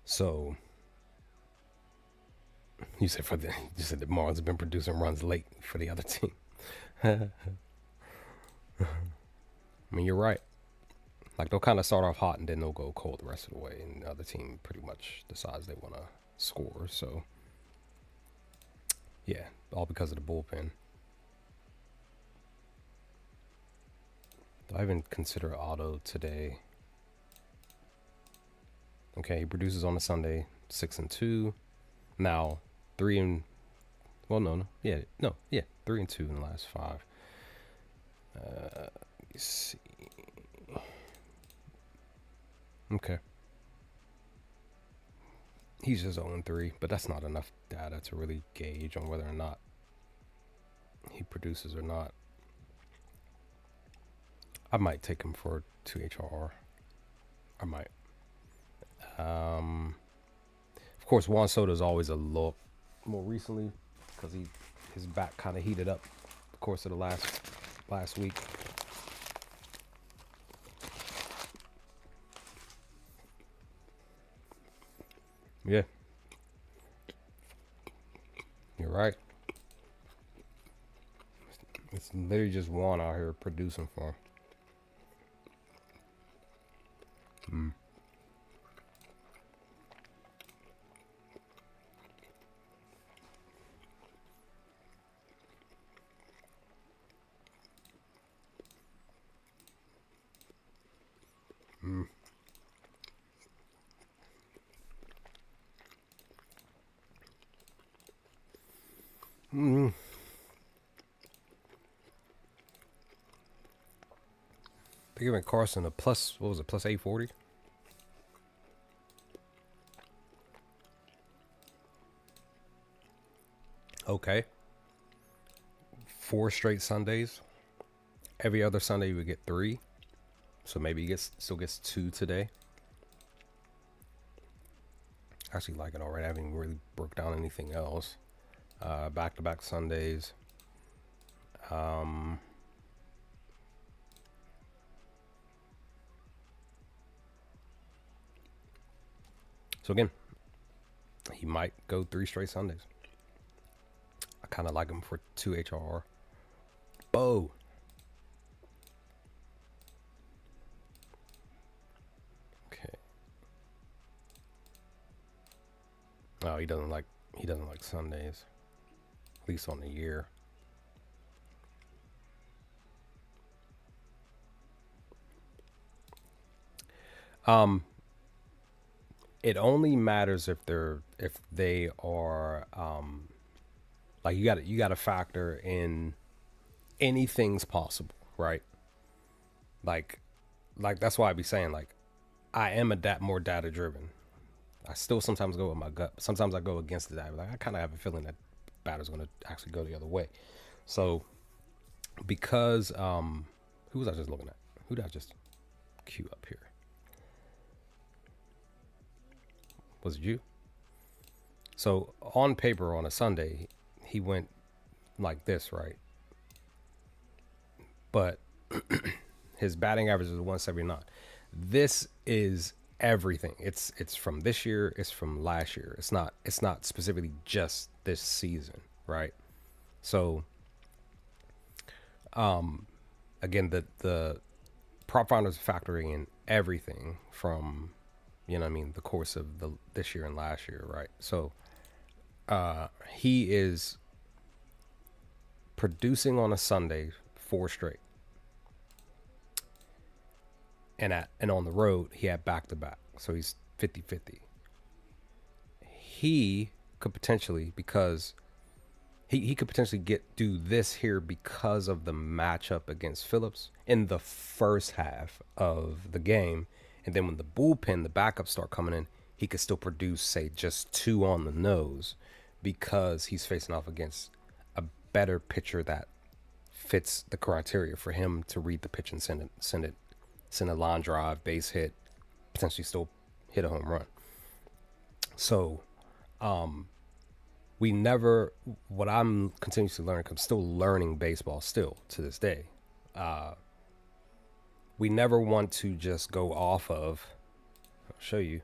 So you said the Marlins have been producing runs late for the other team. I mean, you're right. Like, they'll kind of start off hot and then they'll go cold the rest of the way, and the other team pretty much decides they want to score. So yeah, all because of the bullpen. Do I even consider Otto today? Okay, he produces on a Sunday, 6-2. Now 3 and 2 in the last 5. Let me see. Okay, he's just 0-3, but that's not enough data to really gauge on whether or not he produces or not. I might take him for 2 HRR. I might. Of course, Juan Soto is always a look more recently because his back kind of heated up the course of the last week. Yeah, you're right. It's literally just Juan out here producing for him. They're giving Carson a plus, what was it, plus 840? Okay. 4 straight Sundays. Every other Sunday you would get 3. So maybe he still gets 2 today. I actually like it already. I haven't really broke down anything else. Back-to-back Sundays. So again, he might go 3 straight Sundays. I kind of like him for 2 HRR. Bo. Okay. Oh, he doesn't like Sundays. At least on the year. It only matters if they are like you got to factor in anything's possible, right? Like that's why I be saying like I am more data driven. I still sometimes go with my gut. Sometimes I go against the data. Like I kind of have a feeling that batter's going to actually go the other way. So because who was I just looking at? Who did I just queue up here? Was it you? So on paper on a Sunday, he went like this, right? But his batting average is 179. This is everything. It's from this year, it's from last year. It's not specifically just this season, right? So again, the prop founders factoring in everything from, you know what I mean, the course of this year and last year, right? So he is producing on a Sunday 4 straight. And on the road, he had back-to-back. So he's 50-50. He could potentially, because he could potentially do this here because of the matchup against Phillips in the first half of the game. And then when the bullpen, the backups start coming in, he could still produce, say, just 2 on the nose because he's facing off against a better pitcher that fits the criteria for him to read the pitch and send a line drive, base hit, potentially still hit a home run. So what I'm continuously learning, I'm still learning baseball still to this day. We never want to just go off of, I'll show you,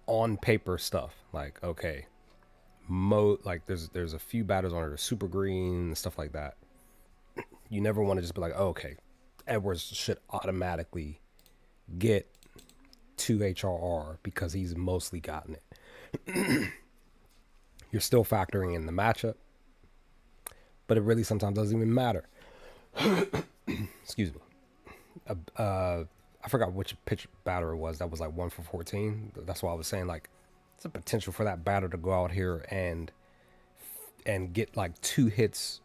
on paper stuff. Like, okay, like there's a few batters on it are super green and stuff like that. You never want to just be like, oh, okay, Edwards should automatically get 2 HRR because he's mostly gotten it. You're still factoring in the matchup, but it really sometimes doesn't even matter. Excuse me. I forgot which pitch batter it was that was like 1 for 14. That's why I was saying like it's a potential for that batter to go out here and get like 2 hits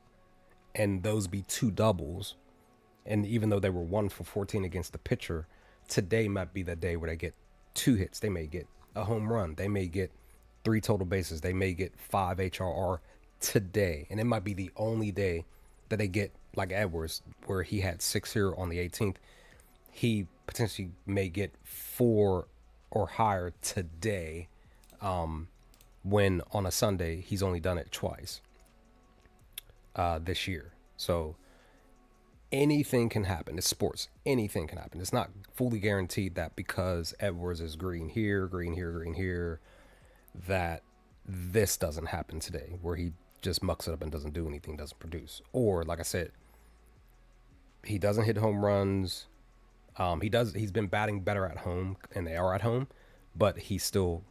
and those be 2 doubles. And even though they were 1 for 14 against the pitcher, today might be the day where they get 2 hits. They may get a home run. They may get 3 total bases. They may get 5 HRR today. And it might be the only day that they get, like Edwards, where he had 6 here on the 18th. He potentially may get 4 or higher today, when on a Sunday he's only done it twice this year. So anything can happen. It's sports. Anything can happen. It's not fully guaranteed that because Edwards is green here, green here, green here, that this doesn't happen today, where he just mucks it up and doesn't do anything, doesn't produce. Or, like I said, he doesn't hit home runs. He's been batting better at home, and they are at home, but he still,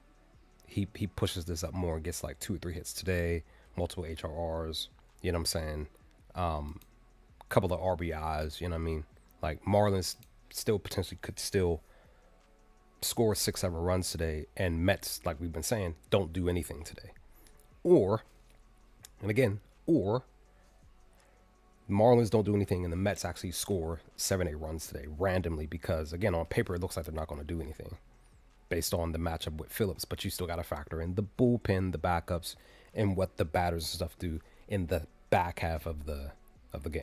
he pushes this up more and gets like 2 or 3 hits today, multiple HRRs, you know what I'm saying? Couple of RBIs, you know what I mean? Like Marlins still potentially could still score 6-7 runs today, and Mets, like we've been saying, don't do anything today. Or And again, or Marlins don't do anything and the Mets actually score 7, 8 runs today randomly because, again, on paper, it looks like they're not going to do anything based on the matchup with Phillips. But you still got to factor in the bullpen, the backups, and what the batters and stuff do in the back half of the game.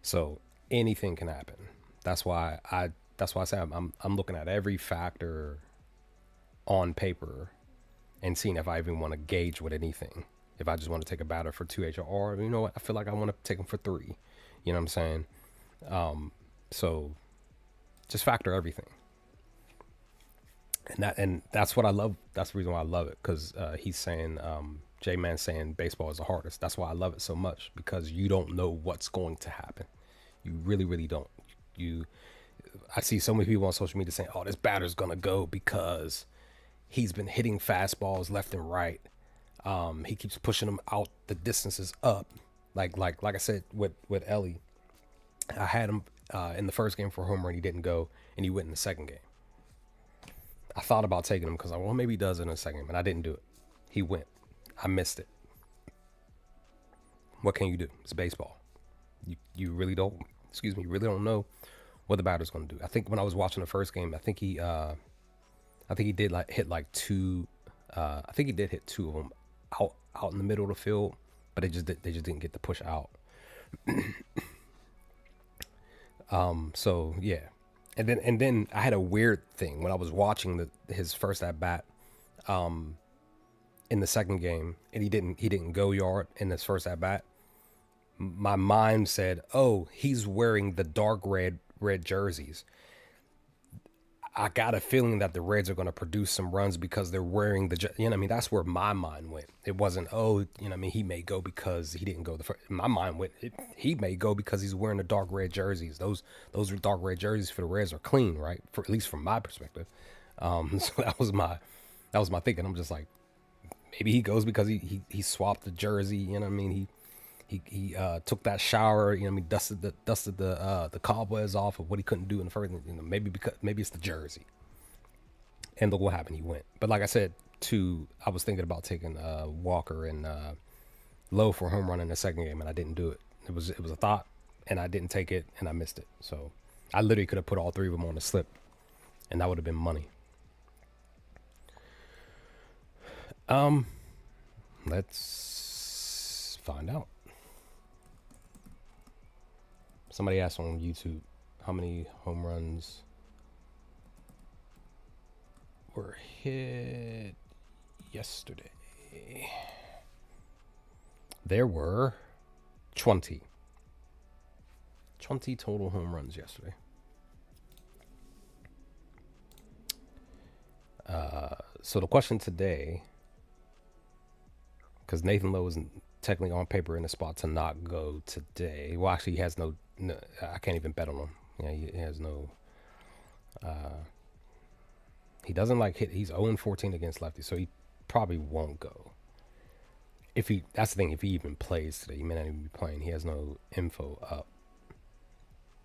So anything can happen. That's why I say I'm looking at every factor on paper and seeing if I even want to gauge with anything. If I just want to take a batter for 2 HRR, or you know what, I feel like I want to take him for 3. You know what I'm saying? So just factor everything. And that's what I love. That's the reason why I love it, because he's saying J-Man saying baseball is the hardest. That's why I love it so much, because you don't know what's going to happen. You really, really don't. I see so many people on social media saying, "Oh, this batter's gonna go because he's been hitting fastballs left and right. He keeps pushing them out the distances up." Like I said with Ellie, I had him in the first game for a home run. He didn't go, and he went in the second game. I thought about taking him because maybe he does it in a second, but I didn't do it. He went. I missed it. What can you do? It's baseball. You really don't. Excuse me. You really don't know what the batter's going to do. I think when I was watching the first game, I think he did hit like 2. I think he did hit 2 of them out in the middle of the field, but they just didn't get the push out. So yeah, and then I had a weird thing when I was watching his first at bat, in the second game, and he didn't go yard in his first at bat. My mind said, "Oh, he's wearing the dark red jerseys." I got a feeling that the Reds are going to produce some runs because they're wearing that's where my mind went. It wasn't, he may go because he didn't go the first. My mind went, he may go because he's wearing the dark red jerseys. Those dark red jerseys for the Reds are clean, right? For at least from my perspective. So that was my thinking. I'm just like, maybe he goes because he swapped the jersey. He took that shower. Dusted the cobwebs off of what he couldn't do in the first. Maybe it's the jersey. And look what happened. He went. But like I said, I was thinking about taking Walker and Lowe for a home run in the second game, and I didn't do it. It was a thought, and I didn't take it, and I missed it. So I literally could have put all 3 of them on the slip, and that would have been money. Let's find out. Somebody asked on YouTube how many home runs were hit yesterday. There were 20 total home runs yesterday. So the question today, because Nathan Lowe isn't technically on paper in the spot to not go today. Well, actually, he has no, I can't even bet on him. Yeah, he has no. He doesn't like hit. He's 0-14 against lefties, so he probably won't go. That's the thing. If he even plays today, he may not even be playing. He has no info up.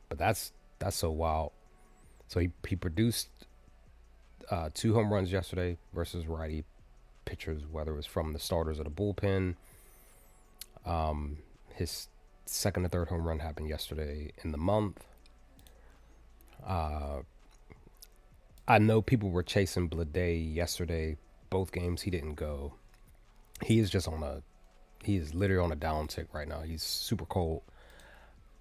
But that's so wild. So he produced 2 home runs yesterday versus righty pitchers, whether it was from the starters or the bullpen. His second or third home run happened yesterday in the month. I know people were chasing Blade yesterday. Both games he didn't go. He is literally on a downtick right now. He's super cold.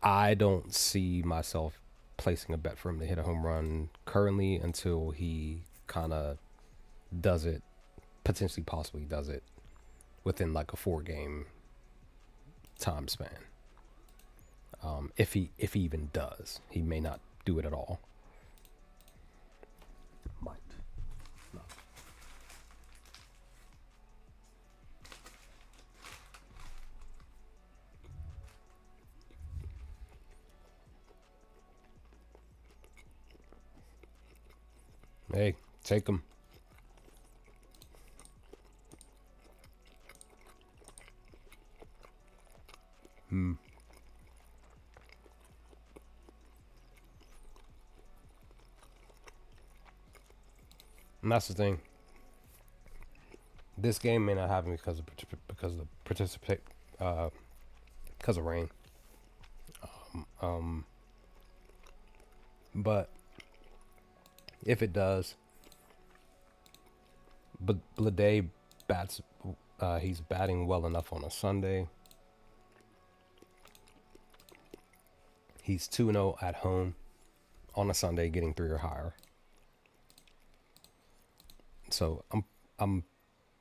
I don't see myself placing a bet for him to hit a home run currently until he kind of does it, potentially possibly does it within like a 4-game time span. If he even does, he may not do it at all. Might. No. Hey, take him. And that's the thing. This game may not happen because of the because of rain. Um, but if it does, but Blade bats. He's batting well enough on a Sunday. He's 2-0 at home on a Sunday, getting 3 or higher. So I'm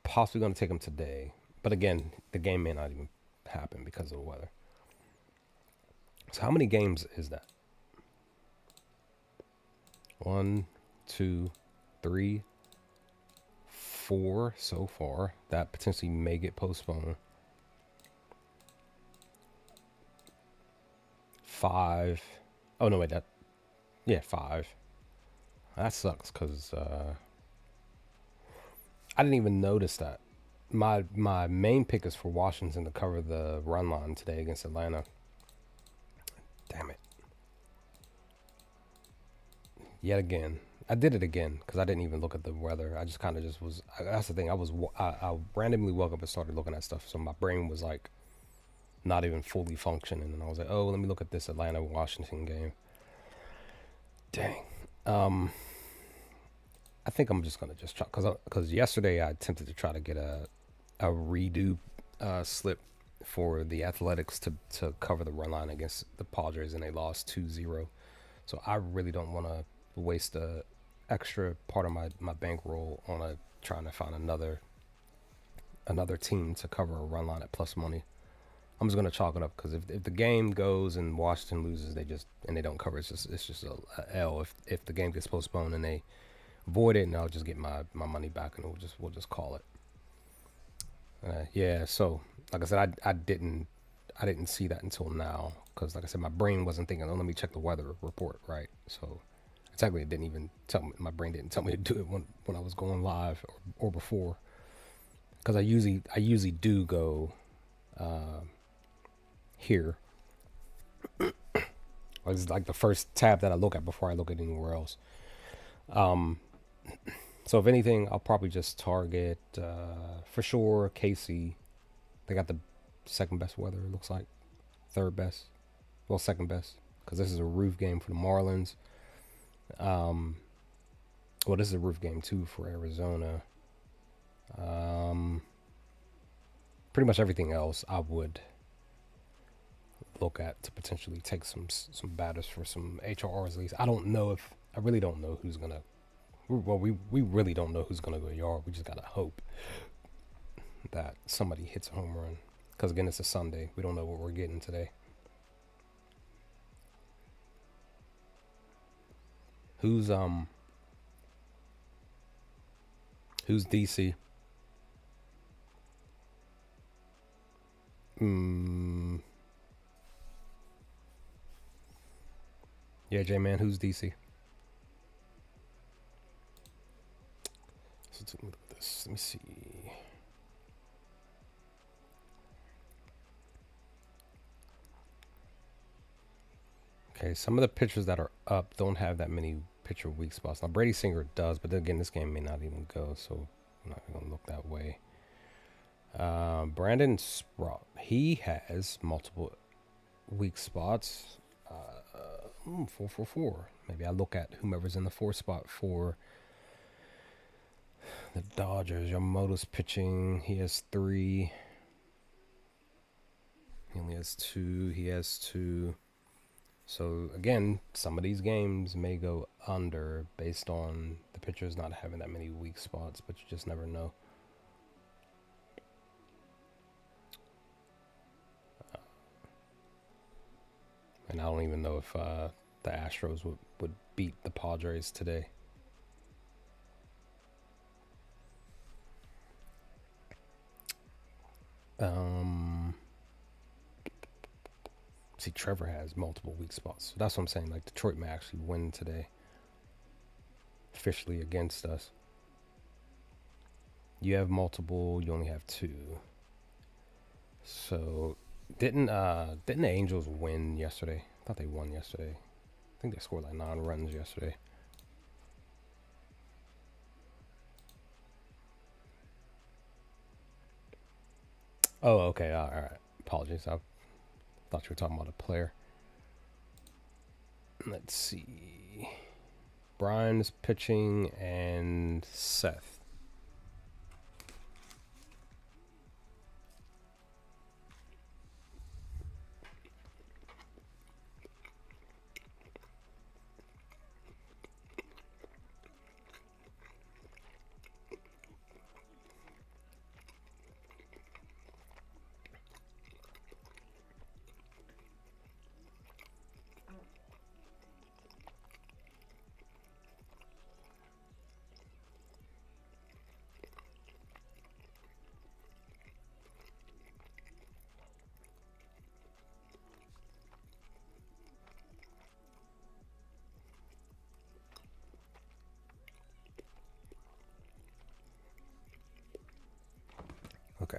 possibly going to take him today. But again, the game may not even happen because of the weather. So how many games is that? 1, 2, 3, 4 so far. That potentially may get postponed. 5. Oh no, wait, 5. That sucks because I didn't even notice that. My main pick is for Washington to cover the run line today against Atlanta. Damn it. Yet again. I did it again because I didn't even look at the weather. I just kind of just was. That's the thing. I randomly woke up and started looking at stuff. So my brain was like not even fully functioning. And I was like, oh, let me look at this Atlanta Washington game. Dang. I think I'm just gonna just try because yesterday I attempted to try to get a redo slip for the Athletics to cover the run line against the Padres, and they lost 2-0. So I really don't want to waste a extra part of my bankroll on trying to find another team to cover a run line at plus money. I'm just gonna chalk it up because if the game goes and Washington loses, they don't cover. It's just a L. If the game gets postponed and they void it, and I'll just get my money back, and we'll just call it. Yeah. So like I said, I didn't see that until now because like I said, my brain wasn't thinking. Oh, let me check the weather report, right? So technically, it didn't even tell me. My brain didn't tell me to do it when I was going live or before. Because I usually do go here. It's like the first tab that I look at before I look at anywhere else. So if anything, I'll probably just target for sure KC. They got the second best weather. It looks like third best. Well, second best because this is a roof game for the Marlins. Well, this is a roof game too for Arizona. Pretty much everything else I would look at to potentially take some batters for some HRRs at least. I really don't know who's gonna. Well, we really don't know who's gonna go yard. We just gotta hope that somebody hits a home run. Because again, it's a Sunday. We don't know what we're getting today. Who's DC? Yeah, J-Man, who's DC? So let's look at this. Let me see. Okay, some of the pitchers that are up don't have that many pitcher weak spots. Now, Brady Singer does, but then again, this game may not even go, so I'm not going to look that way. Brandon Sprout, he has multiple weak spots. 4. Maybe I look at whomever's in the 4 spot for the Dodgers. Yamamoto's pitching. He has 3. He only has 2. He has 2. So again, some of these games may go under based on the pitchers not having that many weak spots, but you just never know. And I don't even know if the Astros would beat the Padres today. See, Trevor has multiple weak spots. So that's what I'm saying. Like, Detroit may actually win today. Officially against us. You have multiple. You only have 2. So, didn't the Angels win yesterday? I thought they won yesterday. I think they scored like 9 runs yesterday. Oh, okay. All right. Apologies. I thought you were talking about a player. Let's see. Brian's pitching and Seth. Okay.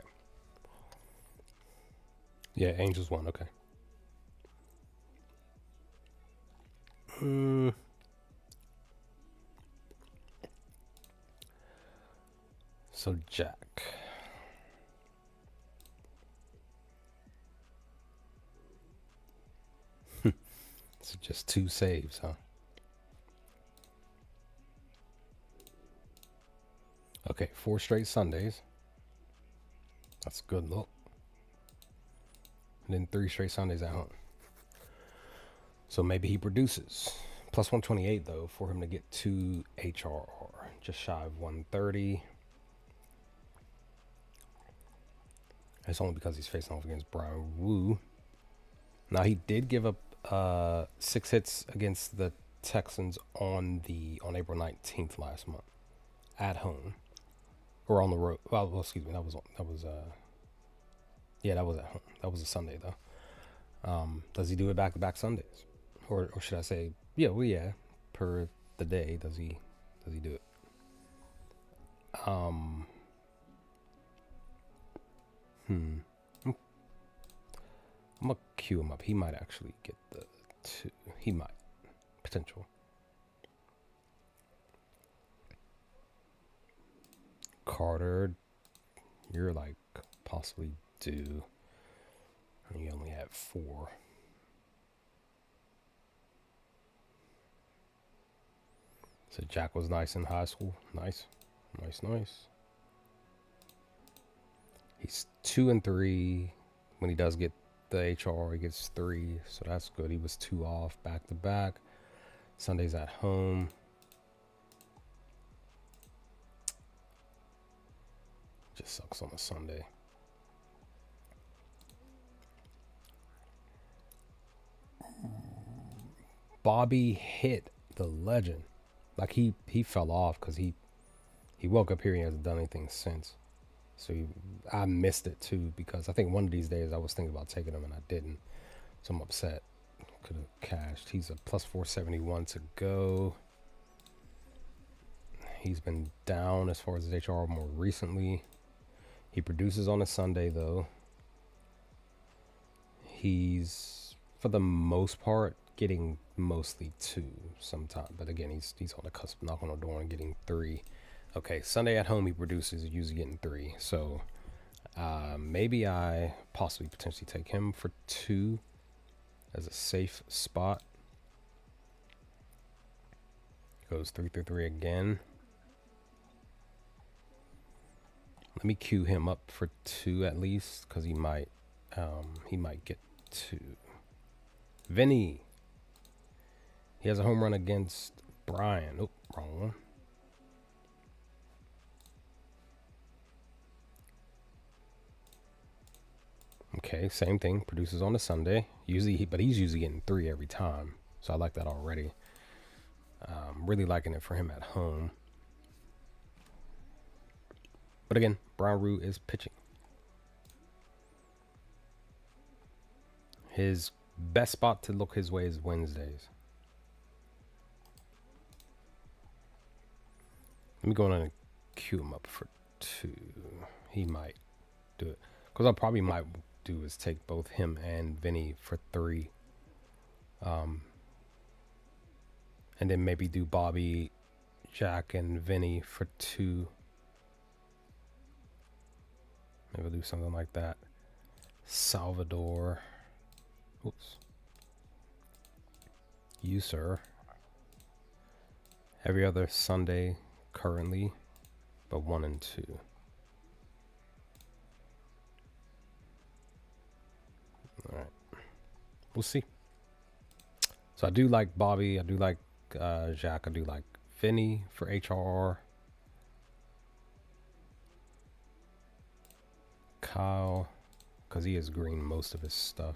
Yeah, Angels won. Okay. So Jack. So just 2 saves, huh? Okay, 4 straight Sundays. That's a good look. And then 3 straight Sundays at home. So maybe he produces. Plus 128, though, for him to get 2 HRR. Just shy of 130. It's only because he's facing off against Brian Wu. Now, he did give up 6 hits against the Texans on April 19th last month. At home. Or on the road. Well, excuse me. That was at home. That was a Sunday, though. Does he do it back-to-back Sundays? Or should I say, per the day, does he do it? I'm gonna cue him up. He might actually get the 2. He might. Potential. Carter, you're like possibly due. And you only have 4. So Jack was nice in high school. Nice. He's 2 and 3. When he does get the HR, he gets 3. So that's good. He was 2 off back to back. Sundays at home. Just sucks on a Sunday. Bobby hit the legend. Like he fell off because he woke up here and he hasn't done anything since. So I missed it too because I think one of these days I was thinking about taking him and I didn't. So I'm upset. Could have cashed. He's a plus 471 to go. He's been down as far as his HR more recently. He produces on a Sunday though. He's, for the most part, getting mostly 2 sometimes. But again, he's on the cusp of knocking on the door and getting 3. Okay, Sunday at home he produces, usually getting 3. So maybe I possibly potentially take him for 2 as a safe spot. Goes 3-3 again. Let me cue him up for 2 at least, because he might get 2. Vinny. He has a home run against Brian. Oh, wrong one. Okay, same thing. Produces on a Sunday. But he's usually getting 3 every time. So I like that already. Really liking it for him at home. But again, Brian Rue is pitching. His best spot to look his way is Wednesdays. Let me go on and cue him up for 2. He might do it. Because I probably might do is take both him and Vinny for 3. And then maybe do Bobby, Jack, and Vinny for 2. Maybe I'll do something like that. Salvador. Oops. You, sir. Every other Sunday currently, but 1 and 2. All right. We'll see. So I do like Bobby. I do like Jacques. I do like Vinny for HRR. Kyle, because he has green most of his stuff.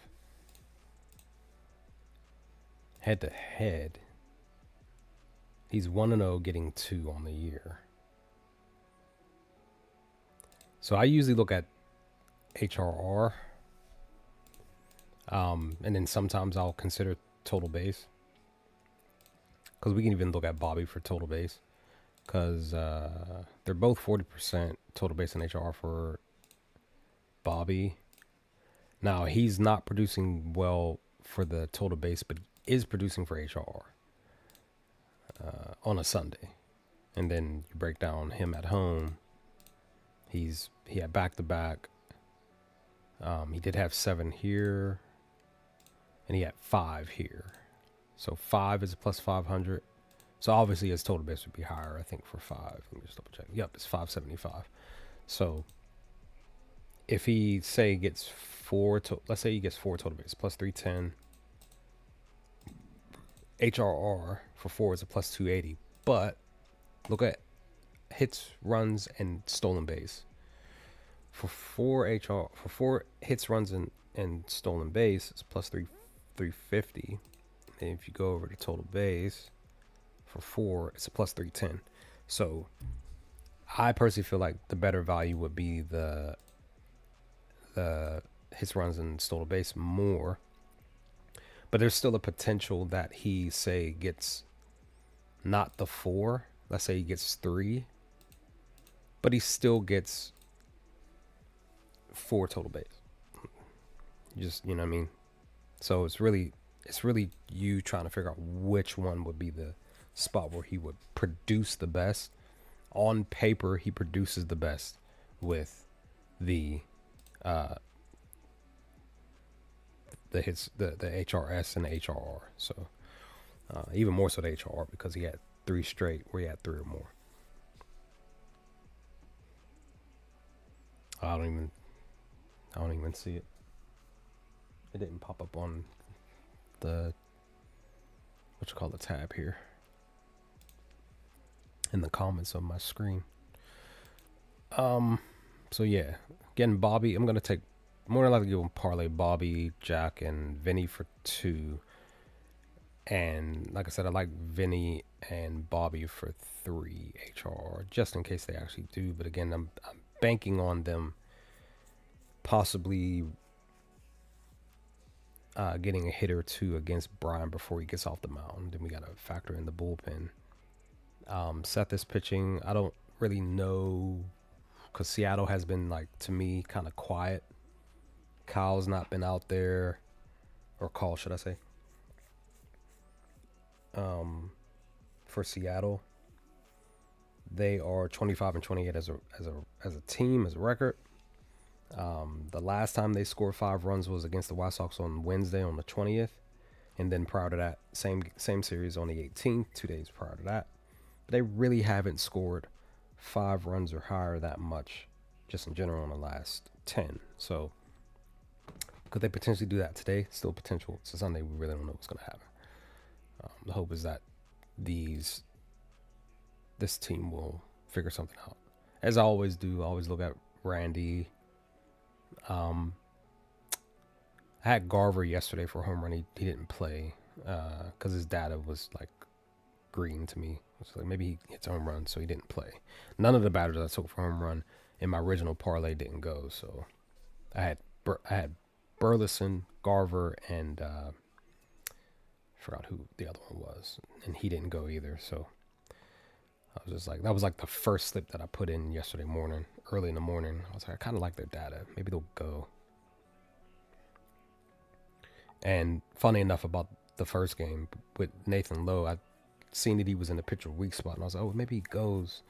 Head to head, he's 1-0, getting 2 on the year. So I usually look at HRR, and then sometimes I'll consider total base, because we can even look at Bobby for total base, because they're both 40% total base and HRR for Bobby. Now he's not producing well for the total base, but is producing for HRR on a Sunday. And then you break down him at home. He had back-to-back. He did have 7 here, and he had 5 here. So 5 is a plus 500. So obviously his total base would be higher, I think, for 5. Let me just double check. Yep, it's 575. So if he gets 4, let's say he gets 4 total base, plus 310. HRR for 4 is a plus 280. But look at hits, runs, and stolen base. For 4 hits, runs, and stolen base, it's plus 350. And if you go over to total base for 4, it's a plus 310. So I personally feel like the better value would be the hits, runs, and stolen base more. But there's still a potential that he, say, gets not the 4. Let's say he gets 3. But he still gets 4 total base. Just, you know what I mean? So it's really you trying to figure out which one would be the spot where he would produce the best. On paper, he produces the best with the hits, the HRS and the HRR. So even more so the HRR, because he had 3 straight where he had 3 or more. I don't even see it. It didn't pop up on the the tab here in the comments of my screen. So yeah, again, Bobby, I'm gonna take more than likely give him parlay Bobby, Jack, and Vinny for 2. And like I said, I like Vinny and Bobby for 3 HR, just in case they actually do. But again, I'm banking on them possibly getting a hit or 2 against Brian before he gets off the mound. Then we got to factor in the bullpen. Seth is pitching. I don't really know, because Seattle has been, like, to me, kind of quiet. Kyle's not been out there, or Call, should I say? For Seattle, they are 25 and 28 as a team, as a record. The last time they scored 5 runs was against the White Sox on Wednesday on the 20th, and then prior to that, same series on the 18th, 2 days prior to that. But they really haven't scored 5 runs or higher that much, just in general, in the last 10. So could they potentially do that today? Still potential. It's a Sunday. We really don't know what's going to happen. The hope is that this team will figure something out. As I always do, I always look at Randy. I had Garver yesterday for a home run. He didn't play because his data was like green to me. It's like maybe he hits a home run, so he didn't play. None of the batters I took for home run in my original parlay didn't go. So I had Burleson, Garver, and forgot who the other one was, and he didn't go either. So I was just like, that was like the first slip that I put in yesterday morning, early in the morning. I was like, I kind of like their data. Maybe they'll go. And funny enough about the first game with Nathan Lowe, I seen that he was in the pitcher weak spot, and I was like, oh, maybe he goes.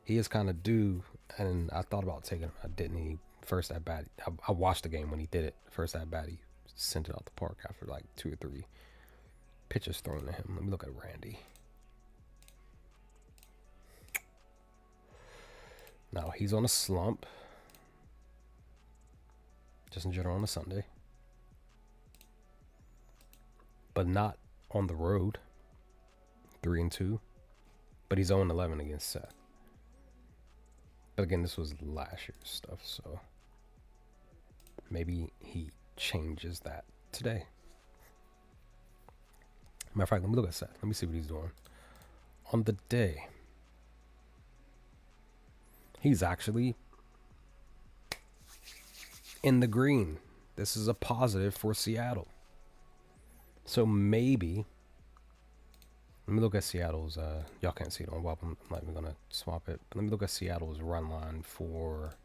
He is kind of due, and I thought about taking him. I didn't. He first at bat. I watched the game when he did it. First at bat, he sent it out the park after like 2 or 3 pitches thrown at him. Let me look at Randy. Now he's on a slump. Just in general on a Sunday. But not on the road. 3-2. But he's 0-11 against Seth. But again, this was last year's stuff, so maybe he changes that today. Matter of fact, let me look at Seth. Let me see what he's doing. On the day, he's actually in the green. This is a positive for Seattle. So maybe, let me look at Seattle's, y'all can't see it on WAP, I'm not even going to swap it. But let me look at Seattle's run line for,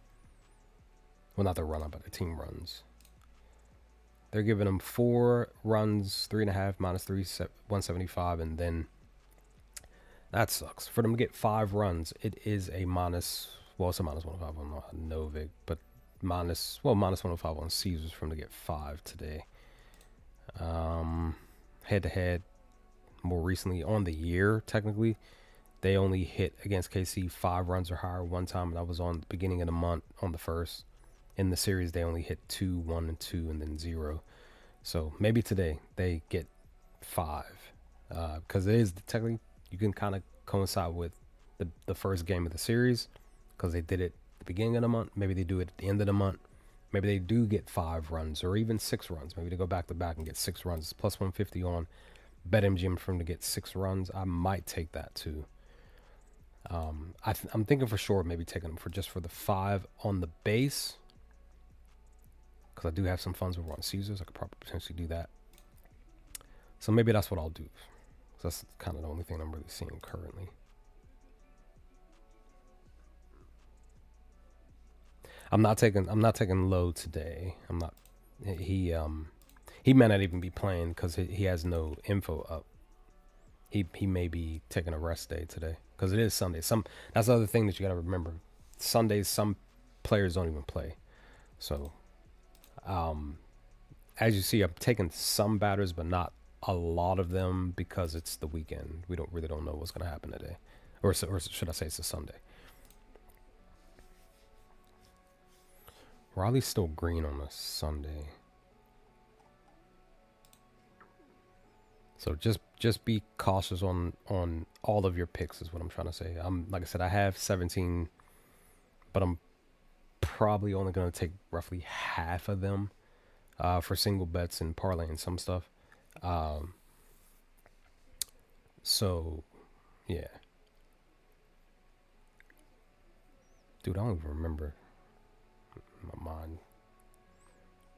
well, not their run line, but their team runs. They're giving them 4 runs, 3.5, -3, 175, and then that sucks. For them to get 5 runs, it is a minus, well, it's a -105 on Novik, but -105 on Caesars for them to get 5 today. Head to head, more recently on the year, technically, they only hit against KC 5 runs or higher one time, and that was on the beginning of the month on the 1st. In the series, they only hit 2, 1, and 2, and then 0. So maybe today they get 5, because it is technically, you can kind of coincide with the first game of the series, because they did it at the beginning of the month. Maybe they do it at the end of the month. Maybe they do get 5 runs or even 6 runs. Maybe they go back to back and get 6 runs. Plus 150 on BetMGM for them to get 6 runs. I might take that too. I'm thinking for sure maybe taking them for the 5 on the base, because I do have some funds over on Caesars. I could probably potentially do that. So maybe that's what I'll do. So that's kind of the only thing I'm really seeing currently. I'm not taking low today. I'm not. He may not even be playing because he has no info up. He may be taking a rest day today because it is Sunday. That's the other thing that you got to remember. Sundays, some players don't even play. So, as you see, I'm taking some batters, but not a lot of them because it's the weekend. We really don't know what's going to happen today, or should I say it's a Sunday. Riley's still green on a Sunday. So just be cautious on all of your picks is what I'm trying to say. Like I said, I have 17, but I'm probably only going to take roughly half of them for single bets and parlay and some stuff. So, yeah. Dude, I don't even remember. My mind.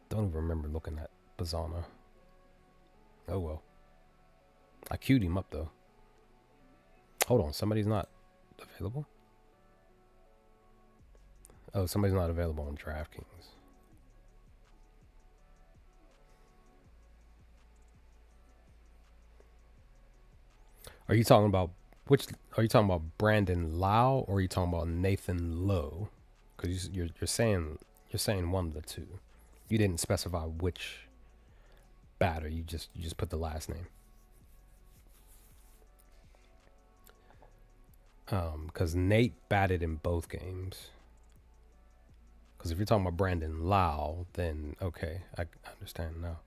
Don't even remember looking at Bazana. Oh well. I queued him up though. Hold on, somebody's not available? Oh, somebody's not available on DraftKings. Are you talking about Brandon Lau or are you talking about Nathan Lowe? Because you're saying one of the two. You didn't specify which batter. You just put the last name. Because Nate batted in both games. Because if you're talking about Brandon Lau, then okay, I understand now.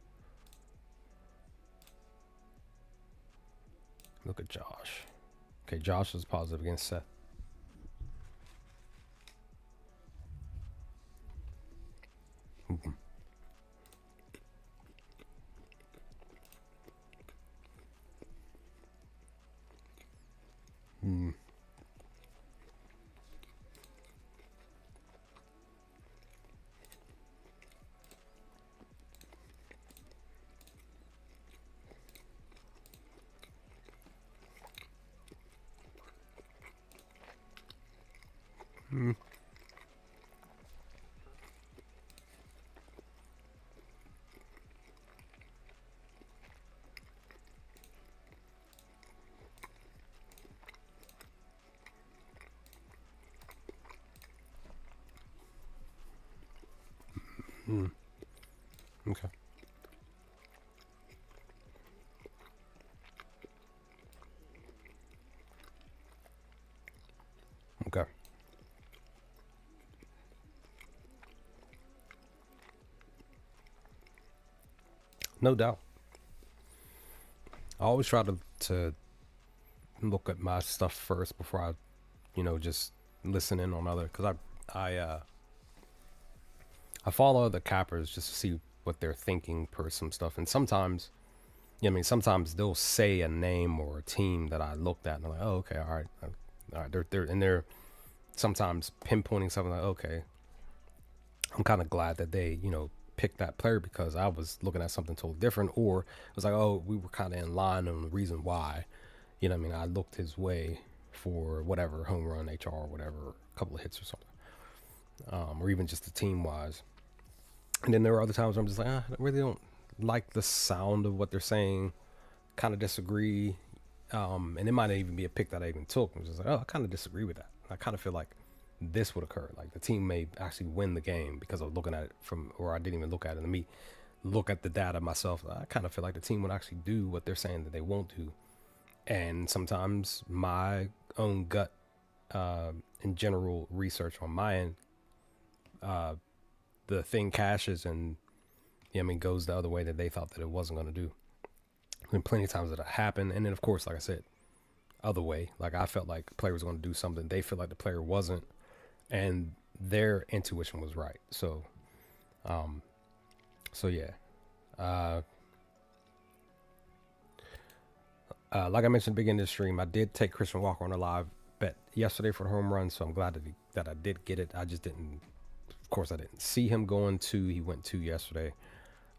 Look at Josh. Okay, Josh was positive against Seth. Okay. No doubt. I always try to look at my stuff first before I, just listen in on other, because I follow other cappers just to see what they're thinking per some stuff, and sometimes, sometimes they'll say a name or a team that I looked at and I'm like, oh, okay, all right, they're sometimes pinpointing something like, okay, I'm kind of glad that they, picked that player, because I was looking at something totally different, or it was like, oh, we were kind of in line on the reason why, I looked his way for whatever home run, HR, or whatever, a couple of hits or something, or even just the team wise. And then there are other times where I'm just like, I really don't like the sound of what they're saying, kind of disagree. And it might not even be a pick that I even took. I'm just like, oh, I kind of disagree with that. I kind of feel like this would occur. Like the team may actually win the game because of looking at it from, or I didn't even look at it. Let me look at the data myself. I kind of feel like the team would actually do what they're saying that they won't do. And sometimes my own gut, in general research on my end, the thing cashes and goes the other way that they thought that it wasn't going to do. And plenty of times that it happened. And then of course, like I said, other way, like I felt like the player was going to do something, they feel like the player wasn't, and their intuition was right. So yeah. uh like I mentioned beginning of the stream, I did take Christian Walker on a live bet yesterday for the home run, so I'm glad that I did get it. I just didn't, of course I didn't see him going two. He went two yesterday.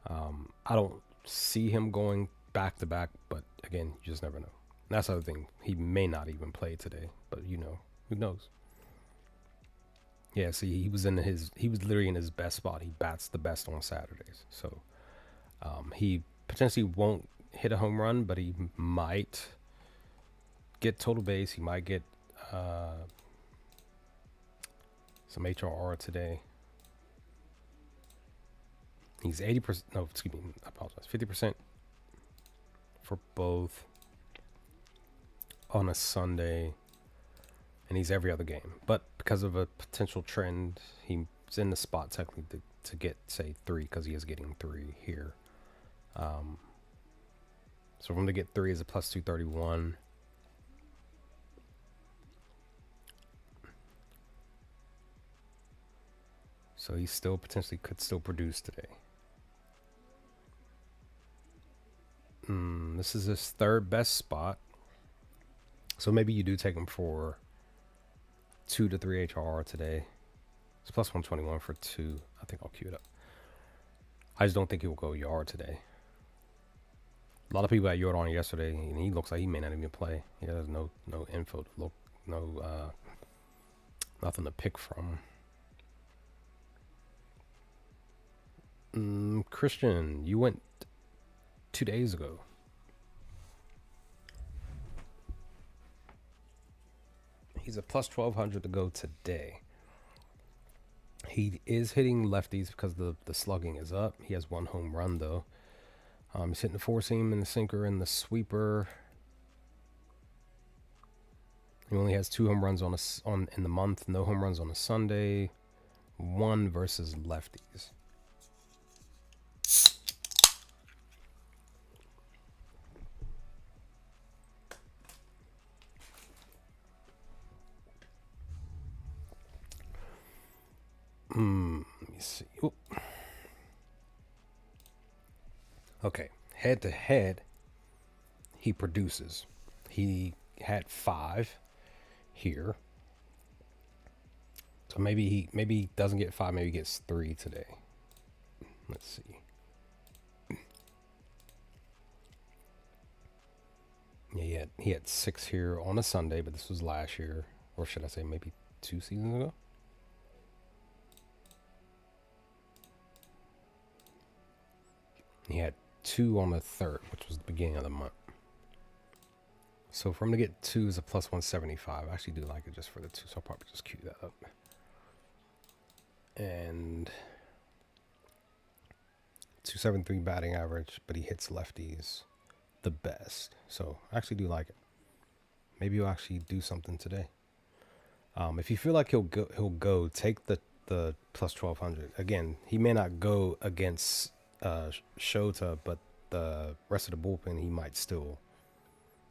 I don't see him going back to back, but again, you just never know. And that's the other thing. He may not even play today, but who knows? Yeah, see, he was literally in his best spot. He bats the best on Saturdays. So he potentially won't hit a home run, but he might get total base. He might get some HRR today. He's 80%. No, excuse me. I apologize. 50% for both on a Sunday, and he's every other game. But because of a potential trend, he's in the spot technically to get, say, 3, because he is getting 3 here. So for him to get 3 is a plus 231. So he still potentially could still produce today. This is his third best spot. So maybe you do take him for 2 to 3 HRR today. It's plus 121 for 2. I think I'll queue it up. I just don't think he will go yard today. A lot of people had yard on yesterday, and he looks like he may not even play. He has no info to look, nothing to pick from. Christian, you went 2 days ago. He's a plus 1200 to go today. He is hitting lefties because the slugging is up. He has 1 home run though. He's hitting the 4-seam and the sinker and the sweeper. He only has 2 home runs on in the month. No home runs on a Sunday. 1 versus lefties. Let me see. Oop. Okay, head to head, he produces. He had 5 here. So maybe he doesn't get 5, maybe he gets 3 today. Let's see. Yeah, he had 6 here on a Sunday, but this was last year, or should I say maybe 2 seasons ago? He had 2 on the 3rd, which was the beginning of the month. So for him to get 2 is a plus 175. I actually do like it just for the 2, so I'll probably just queue that up. And 273 batting average, but he hits lefties the best. So I actually do like it. Maybe you'll actually do something today. If you feel like he'll go. Take the plus 1200. Again, he may not go against Shota, but the rest of the bullpen he might still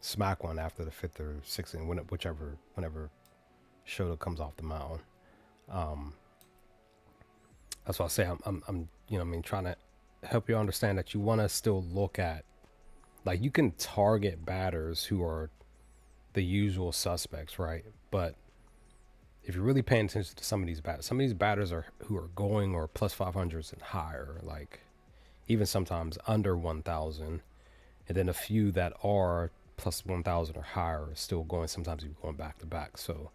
smack one after the fifth or sixth inning, whenever Shota comes off the mound. That's why I say I'm trying to help you understand that you want to still look at, like, you can target batters who are the usual suspects, right? But if you're really paying attention to some of these batters are who are going or plus 500s and higher, like even sometimes under 1,000, and then a few that are plus 1,000 or higher are still going. Sometimes you're going back to back. So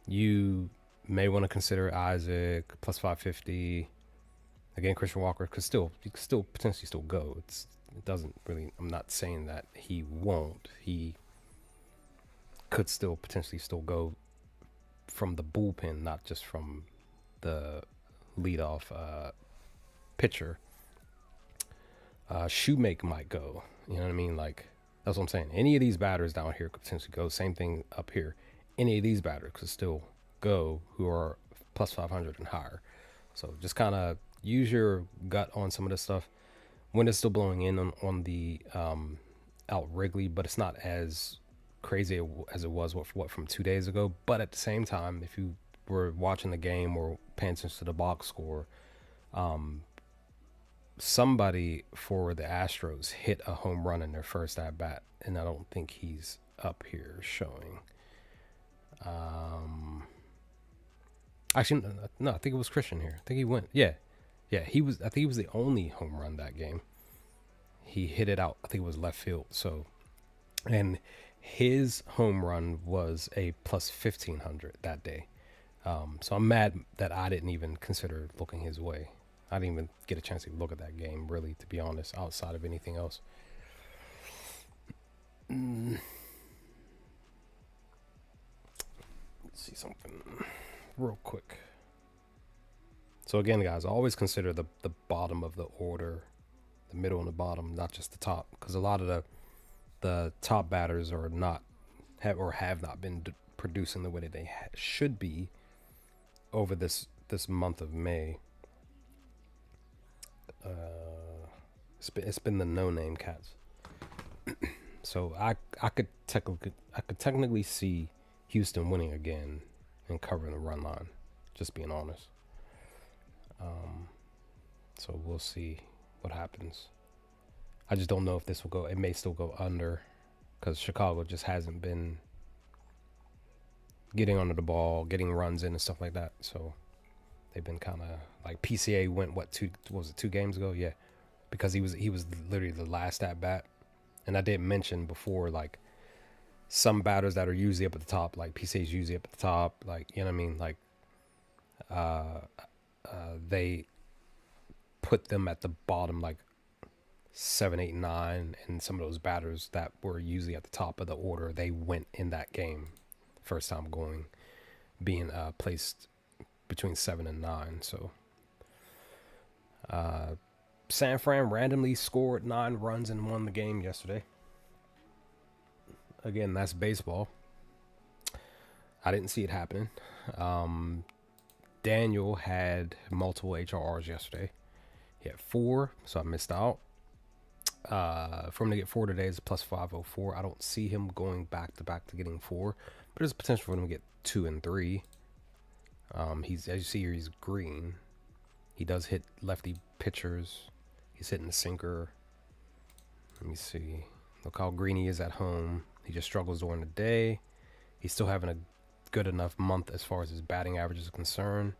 you may want to consider Isaac plus 550. Again, Christian Walker could still potentially still go. It doesn't really. I'm not saying that he won't. He could still potentially still go from the bullpen, not just from the leadoff pitcher. Shoemake might go. You know what I mean? Like, that's what I'm saying. Any of these batters down here could potentially go. Same thing up here. Any of these batters could still go who are plus 500 and higher. So just kind of use your gut on some of this stuff. Wind is still blowing in on the out Wrigley, but it's not as crazy as it was from 2 days ago. But at the same time, if you were watching the game or paying attention to the box score, somebody for the Astros hit a home run in their first at bat, and I don't think he's up here showing. Actually, no, I think it was Christian here. I think he went. Yeah, he was. I think he was the only home run that game. He hit it out. I think it was left field. So, and his home run was a plus 1,500 that day. So I'm mad that I didn't even consider looking his way. I didn't even get a chance to look at that game, really, to be honest, outside of anything else. Let's see something real quick. So again, guys, always consider the bottom of the order, the middle and the bottom, not just the top, because a lot of the top batters are not have not been producing the way that they should be over this month of May. It's been the no-name cats. So I could technically see Houston winning again and covering the run line. Just being honest. So we'll see what happens. I just don't know if this will go. It may still go under, because Chicago just hasn't been getting under the ball, getting runs in and stuff like that. So they've been kind of like, PCA went two games ago? Yeah, because he was literally the last at bat. And I did mention before, like, some batters that are usually up at the top, like PCA is usually up at the top, like, you know what I mean, like they put them at the bottom, like 7, 8, 9, and some of those batters that were usually at the top of the order, they went in that game first time going, being placed between 7 and 9. So San Fran randomly scored 9 runs and won the game yesterday. Again, that's baseball. I didn't see it happening. Daniel had multiple HRRs yesterday. He had 4, so I missed out. For him to get 4 today is plus 504. I don't see him going back to back to getting 4, but there's potential for him to get 2 and 3. He's, as you see here, he's green. He does hit lefty pitchers. He's hitting the sinker. Let me see. Look how green he is at home. He just struggles during the day. He's still having a good enough month as far as his batting average is concerned.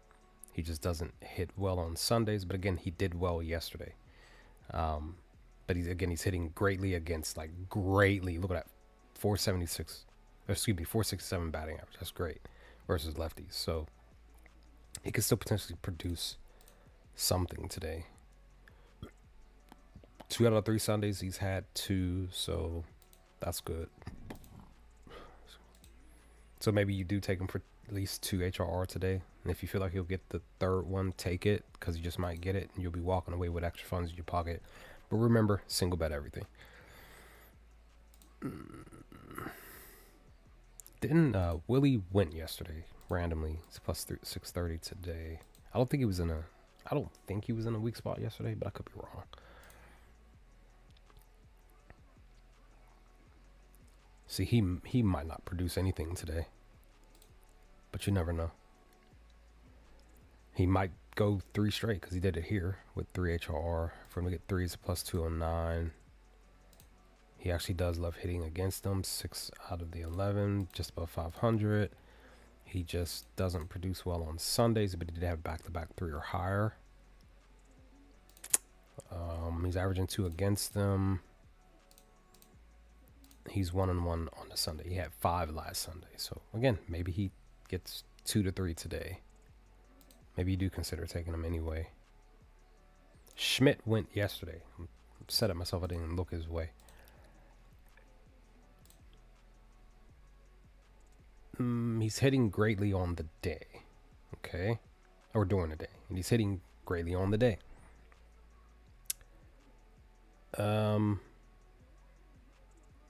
He just doesn't hit well on Sundays. But again, he did well yesterday. But he's hitting greatly against, like, greatly. Look at that, 467 batting average. That's great versus lefties. So he could still potentially produce something today. 2 out of 3 Sundays he's had 2, so that's good. So maybe you do take him for at least 2 HRR today, and if you feel like he'll get the third one, take it, because you just might get it, and you'll be walking away with extra funds in your pocket. But remember, single bet everything. Didn't Willie went yesterday randomly? It's plus 630 today. I don't think he was in a. I don't think he was in a weak spot yesterday, but I could be wrong. See, he might not produce anything today, but you never know. He might go 3 straight because he did it here with 3 HRR. For him to get 3s, plus 209. He actually does love hitting against them. 6 out of the 11, just above 500. He just doesn't produce well on Sundays, but he did have back-to-back 3 or higher. He's averaging 2 against them. He's 1-1 on the Sunday. He had 5 last Sunday. So again, maybe he gets 2 to 3 today. Maybe you do consider taking him anyway. Schmidt went yesterday. I'm upset at myself I didn't look his way. He's hitting greatly on the day. Okay. Or during the day. And he's hitting greatly on the day.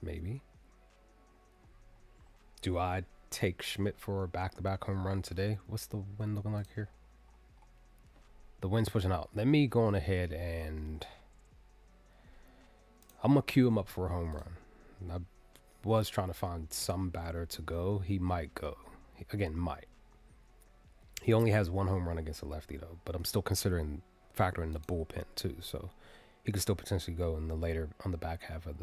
Maybe. Do I take Schmidt for a back-to-back home run today? What's the wind looking like here? The wind's pushing out. Let me go on ahead and I'm going to cue him up for a home run. I was trying to find some batter to go. He might go. Again, might. He only has 1 home run against a lefty, though. But I'm still factoring the bullpen, too. So he could still potentially go in the later, on the back half of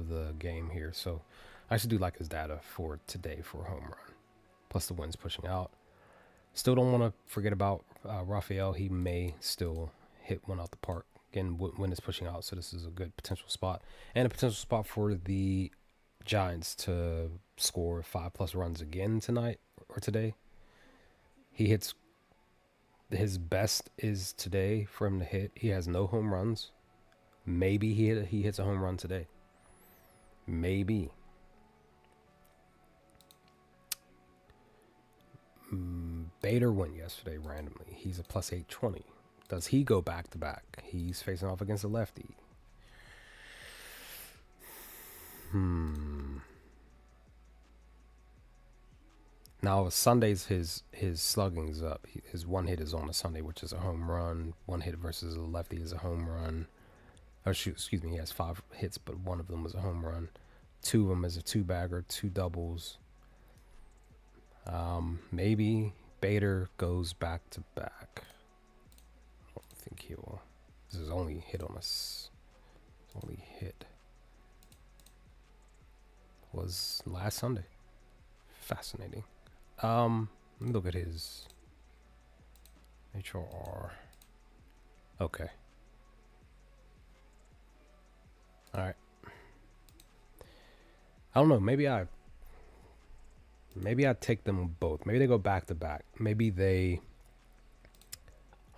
the game here. So I actually do like his data for today for a home run. Plus the wind's pushing out. Still don't want to forget about Rafael. He may still hit one out the park. Again, wind is pushing out, so this is a good potential spot. And a potential spot for the Giants to score 5+ runs again tonight or today. He hits, his best is today for him to hit. He has no home runs. Maybe he hits a home run today. Maybe. Bader went yesterday randomly. He's a plus 820. Does he go back to back? He's facing off against a lefty. Now Sundays his slugging's up. His 1 hit is on a Sunday, which is a home run. 1 hit versus a lefty is a home run. Excuse me, he has 5 hits, but 1 of them was a home run. 2 of them is a 2-bagger, 2 doubles. Maybe Bader goes back to back. I don't think he will. This is only hit on us. Only hit was last Sunday. Fascinating. Let me look at his HRR. Okay. All right. I don't know. Maybe I take them both. Maybe they go back to back. Maybe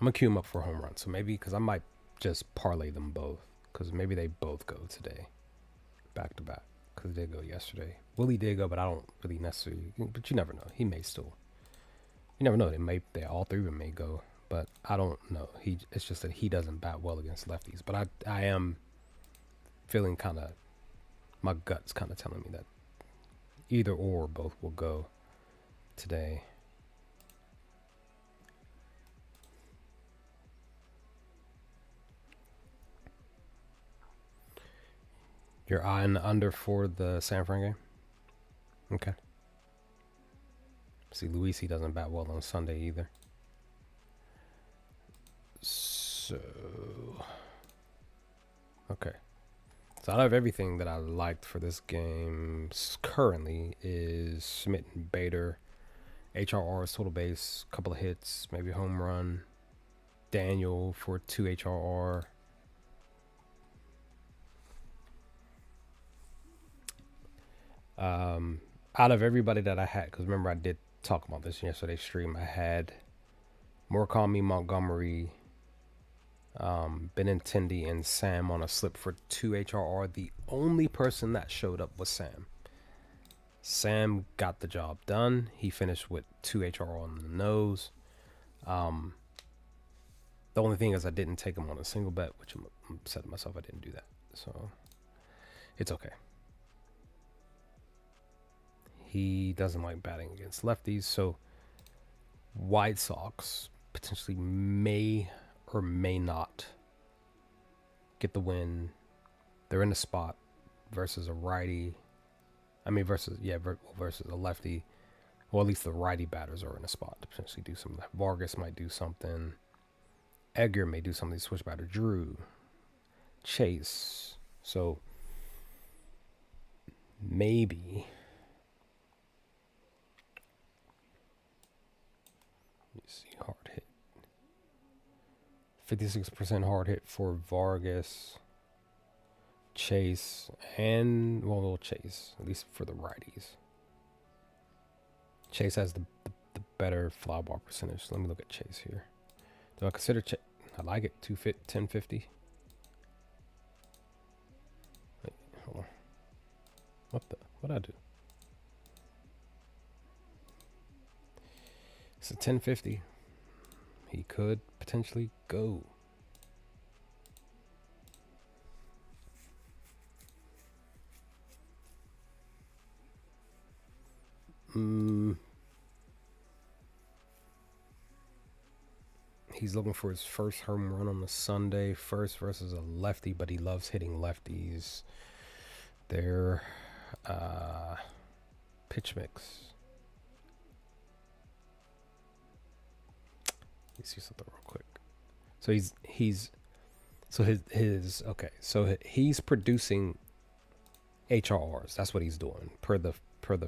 I'm gonna cue them up for a home run. So maybe, because I might just parlay them both, because maybe they both go today, back to back. Because they did go yesterday. Willie did go, but I don't really necessarily. But you never know. He may still. You never know. They all 3 of them may go, but I don't know. It's just that he doesn't bat well against lefties. But I am feeling kind of. My gut's kind of telling me that either or both will go today. You're eyeing the under for the San Fran game? Okay. See, Luisi doesn't bat well on Sunday either. So, okay. So out of everything that I liked for this game currently is Schmidt and Bader. HRR's total base, couple of hits, maybe a home run. Daniel for 2 HRR. Out of everybody that I had, because remember I did talk about this in yesterday's stream, I had Murakami, Montgomery, Benintendi, and Sam on a slip for 2 HRR. The only person that showed up was Sam. Sam got the job done. He finished with 2 HRR on the nose. The only thing is I didn't take him on a single bet, which I'm upset at myself I didn't do that. So it's okay. He doesn't like batting against lefties, so White Sox potentially may or may not get the win. They're in the spot versus a righty. Versus a lefty. Well, at least the righty batters are in a spot to potentially do something. Vargas might do something. Edgar may do something. Switch batter. Drew. Chase. So maybe. Let me see. Hard hit. 56% hard hit for Vargas. Chase. And, well, Chase. At least for the righties. Chase has the better fly ball percentage. Let me look at Chase here. Do I consider Chase? I like it. 1050. Wait, hold on. What'd I do? It's a 1050. He could potentially go. He's looking for his first home run on a Sunday. First versus a lefty, but he loves hitting lefties. Their pitch mix. Let me see something real quick. So he's producing HRRs. That's what he's doing per the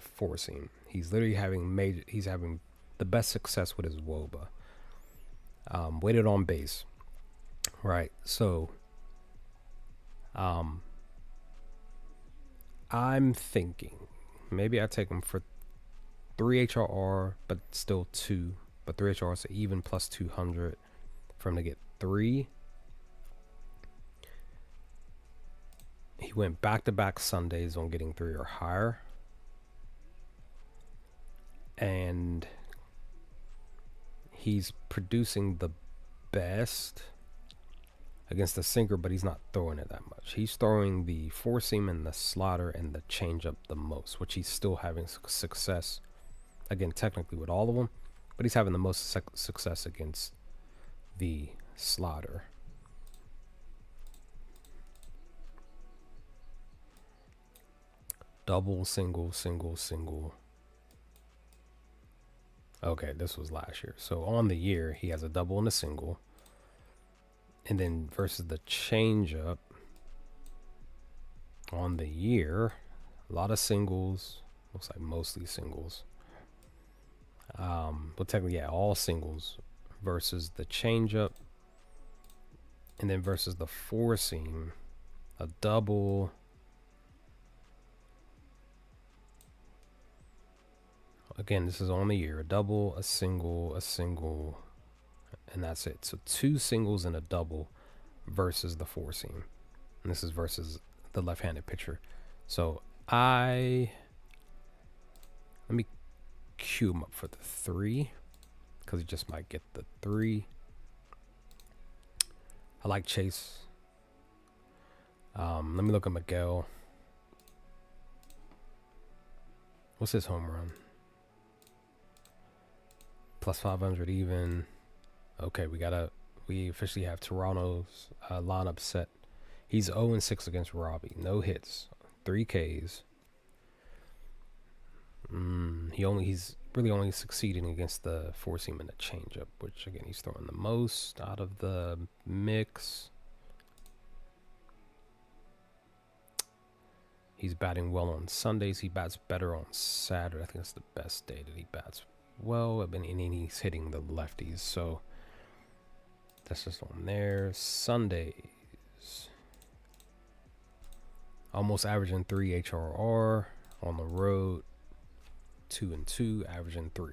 four seam. He's literally having the best success with his WOBA. Weighted on base. Right. So I'm thinking maybe I take him for 3 HRR, but still 2. But 3 HRR is even plus 200 for him to get 3. He went back-to-back Sundays on getting 3 or higher. And he's producing the best against the sinker, but he's not throwing it that much. He's throwing the four seam and the slider and the changeup the most, which he's still having success. Again, technically with all of them, but he's having the most success against the slider. Double, single, single, single. Okay, this was last year. So on the year, he has a double and a single. And then versus the changeup on the year, a lot of singles. Looks like mostly singles. Well, technically, yeah, all singles versus the changeup. And then versus the four seam, a double. Again, this is on the year. A double, a single, and that's it. So 2 singles and a double versus the four seam. And this is versus the left-handed pitcher. So let me cue him up for the 3, because he just might get the 3. I like Chase. Let me look at Miguel. What's his home run? Plus 500 even. Okay, we officially have Toronto's lineup set. He's 0-6 against Robbie. No hits, 3 Ks. He's really only succeeding against the four seam and the changeup, which again he's throwing the most out of the mix. He's batting well on Sundays. He bats better on Saturday. I think that's the best day that he bats well. And he's hitting the lefties, so that's just on there. Sundays, almost averaging 3 HRR. On the road, 2-2, averaging 3.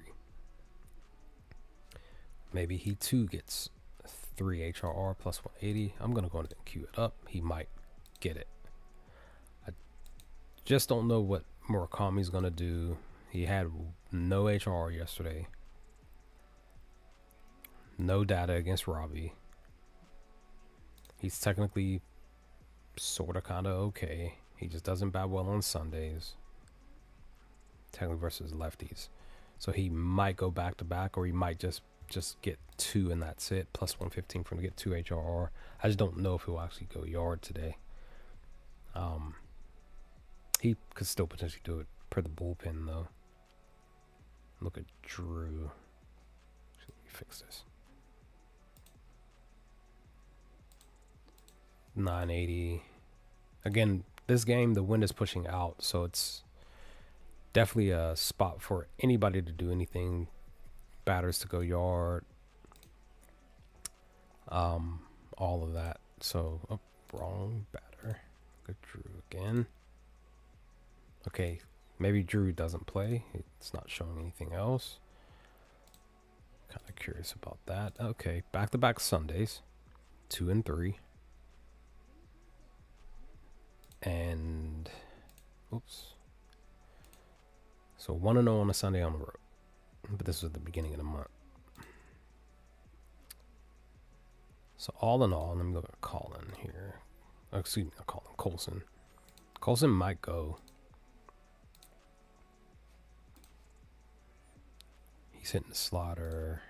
Maybe he too gets 3 HRR plus 180. I'm gonna go ahead and cue it up. He might get it. I just don't know what Murakami's gonna do. He had no HRR yesterday. No data against Robbie. He's technically sort of kind of okay. He just doesn't bat well on Sundays. technically versus lefties. So he might go back to back, or he might just get 2 and that's it. Plus 115 for him to get 2 HRR. I just don't know if he'll actually go yard today. He could still potentially do it per the bullpen though. Look at Drew. Let me fix this. 980. Again, this game the wind is pushing out, so it's definitely a spot for anybody to do anything. Batters to go yard. All of that. So, wrong batter. Look at Drew again. Okay, maybe Drew doesn't play. It's not showing anything else. Kind of curious about that. Okay, back-to-back Sundays. 2 and 3. And, oops. So 1-0 on a Sunday on the road. But this was at the beginning of the month. So all in all, let me look at Colin here. Oh, excuse me, not Colin, Colson. Colson might go. He's hitting the slaughter.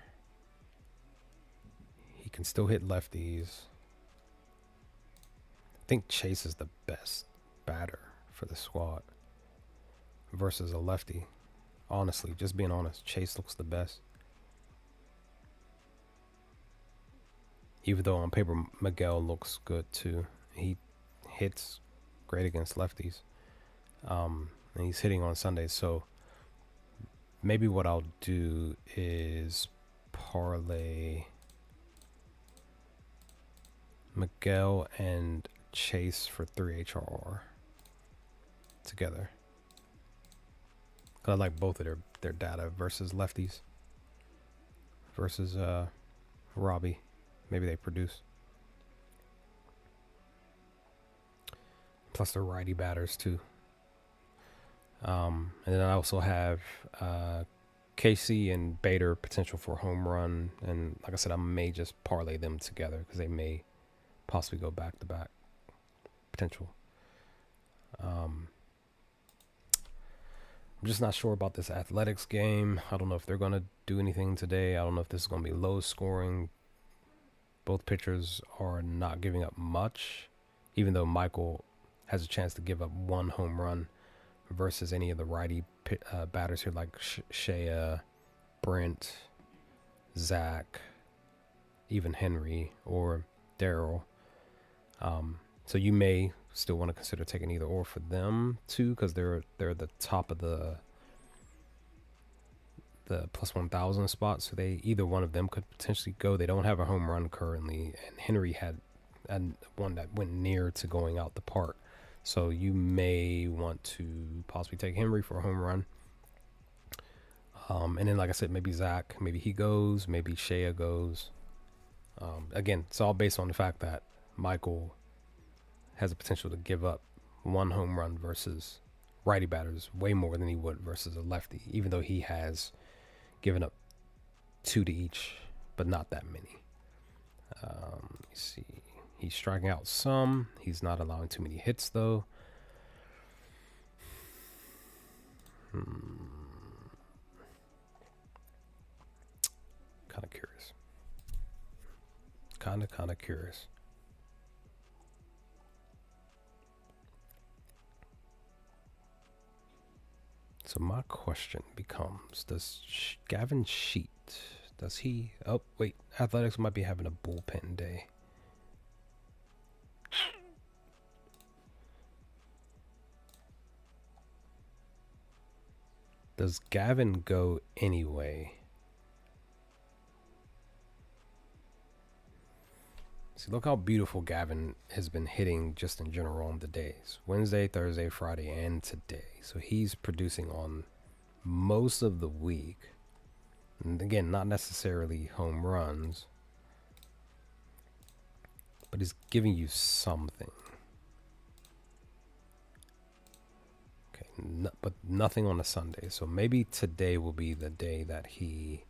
He can still hit lefties. I think Chase is the best batter for the squad versus a lefty. Honestly, just being honest, Chase looks the best. Even though on paper, Miguel looks good too. He hits great against lefties. And he's hitting on Sundays. So maybe what I'll do is parlay Miguel and Chase for 3 HRR together. Cause I like both of their data versus lefties. Versus Robbie. Maybe they produce. Plus they're righty batters too. And then I also have Casey and Bader potential for home run. And like I said, I may just parlay them together because they may possibly go back to back. Potential. I'm just not sure about this Athletics game. I don't know if they're going to do anything today. I don't know if this is going to be low scoring. Both pitchers are not giving up much, even though Michael has a chance to give up 1 home run versus any of the righty batters here like Shea, Brent, Zach, even Henry or Daryl. So you may still want to consider taking either or for them too, because they're the top of the plus 1,000 spot. So they either one of them could potentially go. They don't have a home run currently, and Henry had one that went near to going out the park. So you may want to possibly take Henry for a home run. And then, like I said, maybe Zach, maybe he goes, maybe Shea goes. Again, it's all based on the fact that Michael has the potential to give up 1 home run versus righty batters way more than he would versus a lefty, even though he has given up 2 to each, but not that many. Let me see. He's striking out some. He's not allowing too many hits, though. Kind of curious. Kind of curious. So my question becomes, does Gavin Sheet, does he... Oh, wait. Athletics might be having a bullpen day. Does Gavin go anyway? See, look how beautiful Gavin has been hitting just in general on the days. Wednesday, Thursday, Friday, and today. So he's producing on most of the week. And again, not necessarily home runs, but he's giving you something. Okay, but nothing on a Sunday. So maybe today will be the day that he,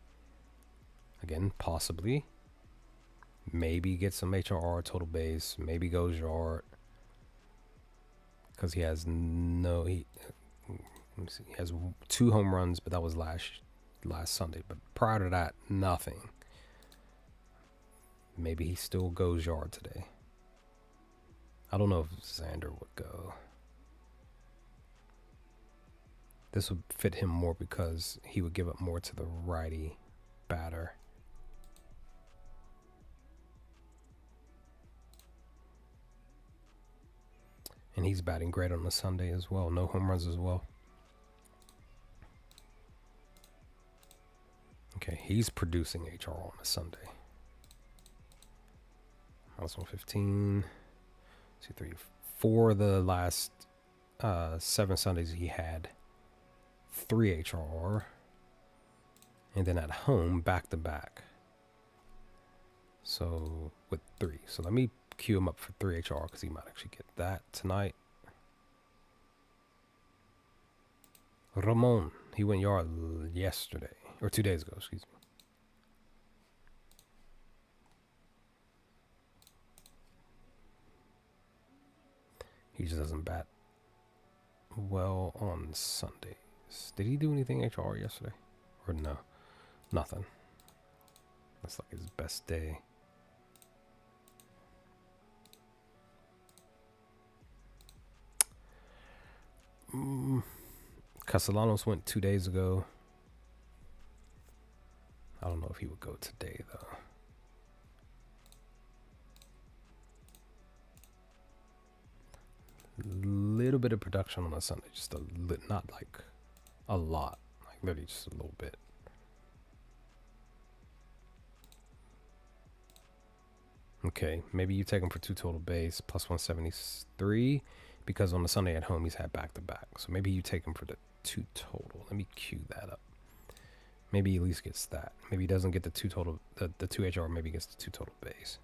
again, possibly, maybe get some HRR total base, maybe goes yard, because he has Let me see. He has 2 home runs, but that was last Sunday. But prior to that, nothing. Maybe he still goes yard today. I don't know if Xander would go. This would fit him more because he would give up more to the righty batter. And he's batting great on the Sunday as well. No home runs as well. Okay, he's producing HR on a Sunday. House 115. 2, 3, 4 of the last 7 Sundays he had 3 HR. And then at home, back to back. So with 3. So let me cue him up for 3 HR because he might actually get that tonight. Ramon, he went yard yesterday, or 2 days ago, excuse me. He just doesn't bat well on Sundays. Did he do anything HR yesterday? Or no? Nothing. That's like his best day. Castellanos went 2 days ago. I don't know if he would go today, though. Little bit of production on a Sunday, just not like a lot, like literally just a little bit. Okay, maybe you take him for 2 total base plus 173 because on the Sunday at home he's had back to back. So maybe you take him for the 2 total. Let me cue that up. Maybe he at least gets that. Maybe he doesn't get the 2 total, the 2 HR. Maybe he gets the 2 total base.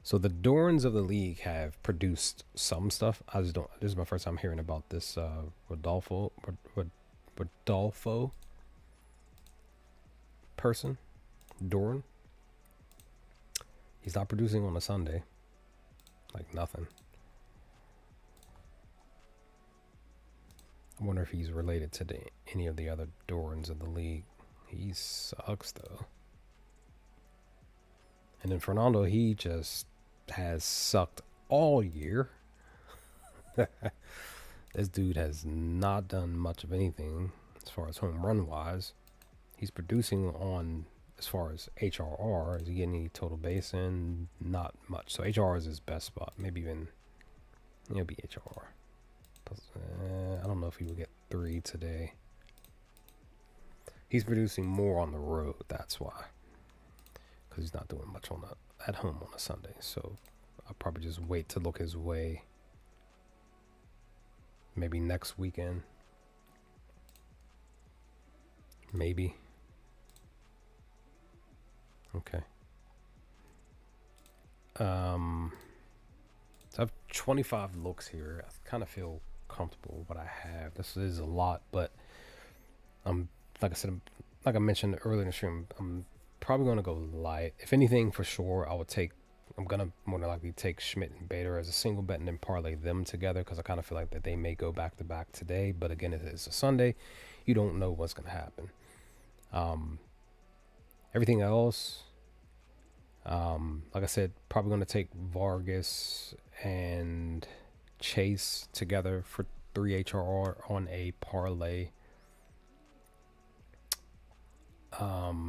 So the Dorans of the league have produced some stuff. I just don't. This is my first time hearing about this Rodolfo person, Doran. He's not producing on a Sunday. Like nothing. I wonder if he's related to any of the other Dorans of the league. He sucks though. And then Fernando, he just has sucked all year. This dude has not done much of anything as far as home run wise. He's producing on as far as HRR. Is he getting any total base in? Not much. So HR is his best spot. Maybe even it'll be HRR. I don't know if he will get 3 today. He's producing more on the road. That's why. Because he's not doing much at home on a Sunday. So I'll probably just wait to look his way. Maybe next weekend. Maybe. Okay. So I have 25 looks here. I kind of feel comfortable with what I have. This is a lot, but like I mentioned earlier in the stream, I'm probably going to go light. If anything, for sure, I'm going to more than likely take Schmidt and Bader as a single bet and then parlay them together because I kind of feel like that they may go back to back today. But again, it's a Sunday. You don't know what's going to happen. Everything else, like I said, probably going to take Vargas and Chase together for 3 HRR on a parlay.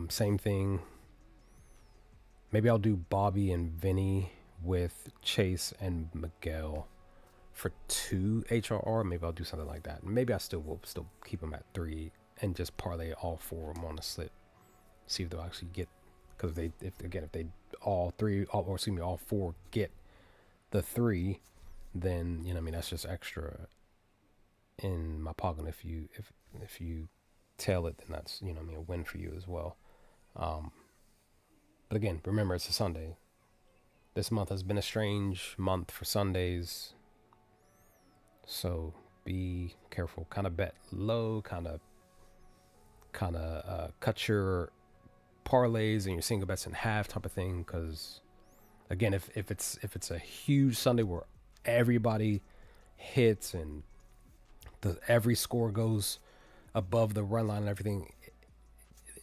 Same thing. Maybe I'll do Bobby and Vinny with Chase and Miguel for 2 HRR. Maybe I'll do something like that. Maybe I will still keep them at 3 and just parlay all 4 of them on a slip. See if they'll actually get, because if they all 4 get the 3, then that's just extra in my pocket. If you tail it, then that's a win for you as well. But again, remember, it's a Sunday. This month has been a strange month for Sundays, so be careful. Kind of bet low, kind of cut your parlays and your single bets in half type of thing. Because again, if it's a huge Sunday where everybody hits and every score goes above the run line and everything.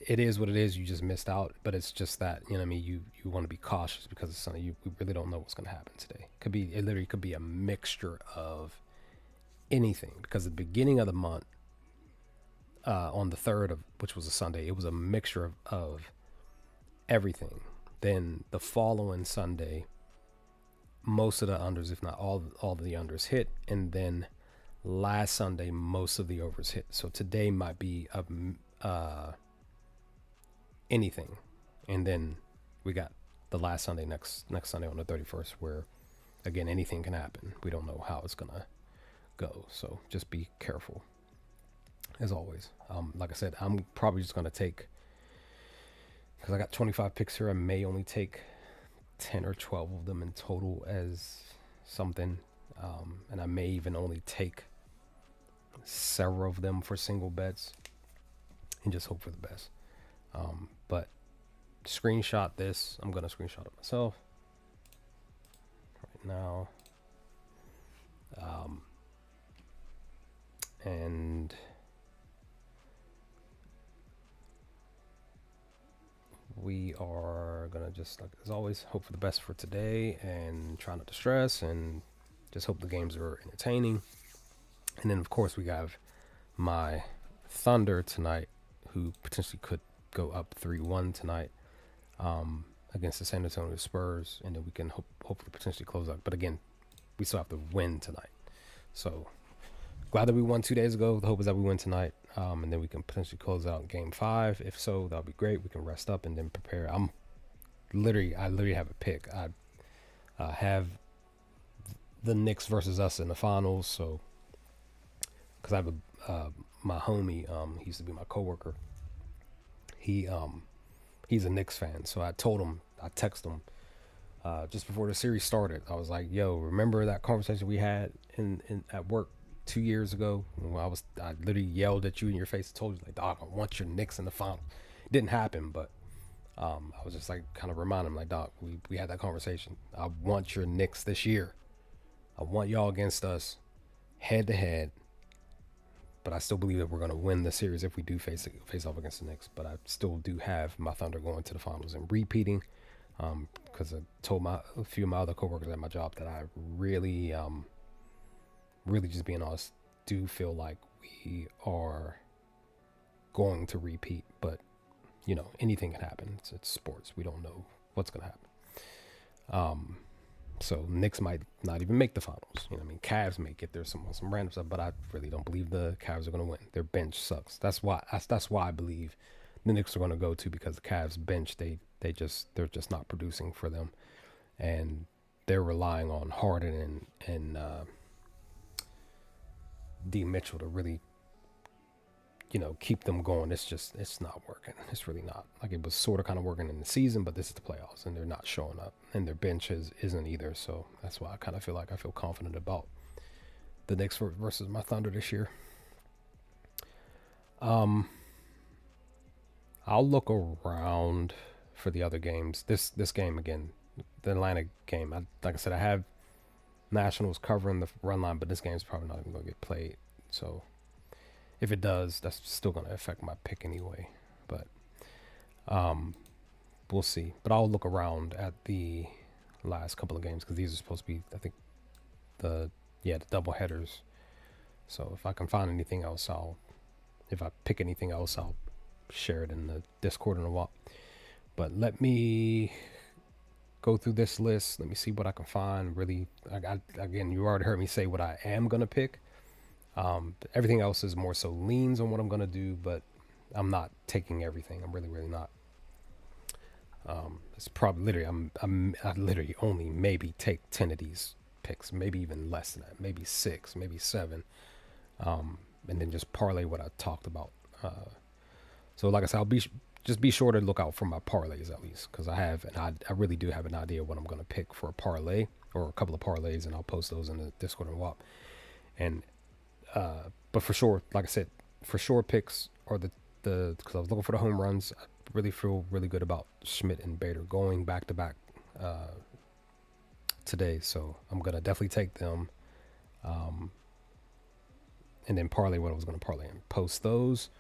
It is what it is. You just missed out, but it's just that, you know what I mean. You want to be cautious because it's something we really don't know what's going to happen today. It literally could be a mixture of anything, because at the beginning of the month, on the 3rd of which was a Sunday, it was a mixture of everything. Then the following Sunday, most of the unders, if not all of the unders hit, and then last Sunday most of the overs hit. So today might be anything, and then we got the last Sunday, next Sunday on the 31st, where again anything can happen. We don't know how it's gonna go, so just be careful as always. Like I said, I'm probably just gonna take, because I got 25 picks here, I may only take 10 or 12 of them in total as something, and I may even only take several of them for single bets and just hope for the best. But screenshot this. I'm gonna screenshot it myself right now, and we are gonna just, like as always, hope for the best for today and try not to stress and just hope the games are entertaining. And then of course we have my Thunder tonight, who potentially could go up 3-1 tonight against the San Antonio Spurs, and then we can hopefully potentially close out. But again, we still have to win tonight. So glad that we won 2 days ago. The hope is that we win tonight, and then we can potentially close out Game 5. If so, that'll be great. We can rest up and then prepare. I literally have a pick. I have the Knicks versus us in the finals. So because I have my homie, he used to be my coworker. He's a Knicks fan, so I texted him just before the series started. I was like, "Yo, remember that conversation we had in at work 2 years ago? When I literally yelled at you in your face and told you, like, dog, I want your Knicks in the final." It didn't happen, but I was just like kind of reminding him, like, dog, we had that conversation. I want your Knicks this year. I want y'all against us, head to head. But I still believe that we're going to win the series if we do face off against the Knicks. But I still do have my Thunder going to the finals and repeating, because I told a few of my other coworkers at my job that I really, really, just being honest, do feel like we are going to repeat. But you know, anything can happen. It's sports. We don't know what's going to happen. So Knicks might not even make the finals. You know what I mean? Cavs may get there some random stuff, but I really don't believe the Cavs are going to win. Their bench sucks. That's why I believe the Knicks are going to go to, because the Cavs bench, they're just not producing for them, and they're relying on Harden and D Mitchell to really, you know, keep them going. It's not working. It's really not. Like, it was sort of kind of working in the season, but this is the playoffs and they're not showing up, and their bench isn't either. So that's why I kind of feel confident about the Knicks versus my Thunder this year. I'll look around for the other games. This game again, the Atlanta game. Like I said, I have Nationals covering the run line, but this game's probably not even going to get played. So if it does, that's still going to affect my pick anyway. But we'll see. But I'll look around at the last couple of games, because these are supposed to be, I think, the double headers. So if I can find anything else, if I pick anything else, I'll share it in the Discord in a while. But let me go through this list. Let me see what I can find. Really, again, you already heard me say what I am going to pick. Everything else is more so leans on what I'm going to do, but I'm not taking everything. I'm really, really not. It's probably literally, I literally only maybe take 10 of these picks, maybe even less than that, maybe 6, maybe 7. And then just parlay what I talked about. So like I said, just be sure to look out for my parlays at least, because I really do have an idea what I'm going to pick for a parlay, or a couple of parlays, and I'll post those in the Discord and WAP. And but for sure, like I said, for sure picks are the because I was looking for the home runs. I really feel really good about Schmidt and Bader going back to back today, so I'm gonna definitely take them. And then parlay what I was going to parlay and post those,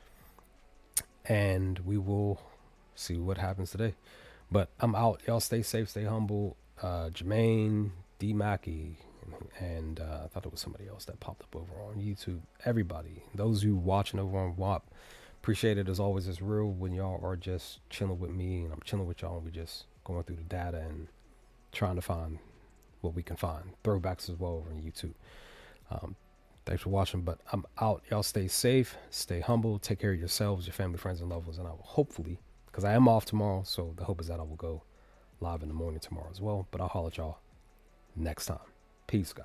and we will see what happens today. But I'm out. Y'all stay safe, stay humble. Jermaine, D Mackey, and I thought it was somebody else that popped up over on YouTube. Everybody, those who watching over on WAP, appreciate it as always. It's real when y'all are just chilling with me and I'm chilling with y'all, and we just going through the data and trying to find what we can find. Throwbacks as well over on YouTube. Thanks for watching, but I'm out. Y'all stay safe, stay humble, take care of yourselves, your family, friends, and loved ones, and I will hopefully, because I am off tomorrow, so the hope is that I will go live in the morning tomorrow as well. But I'll holler at y'all next time. Peace, guys.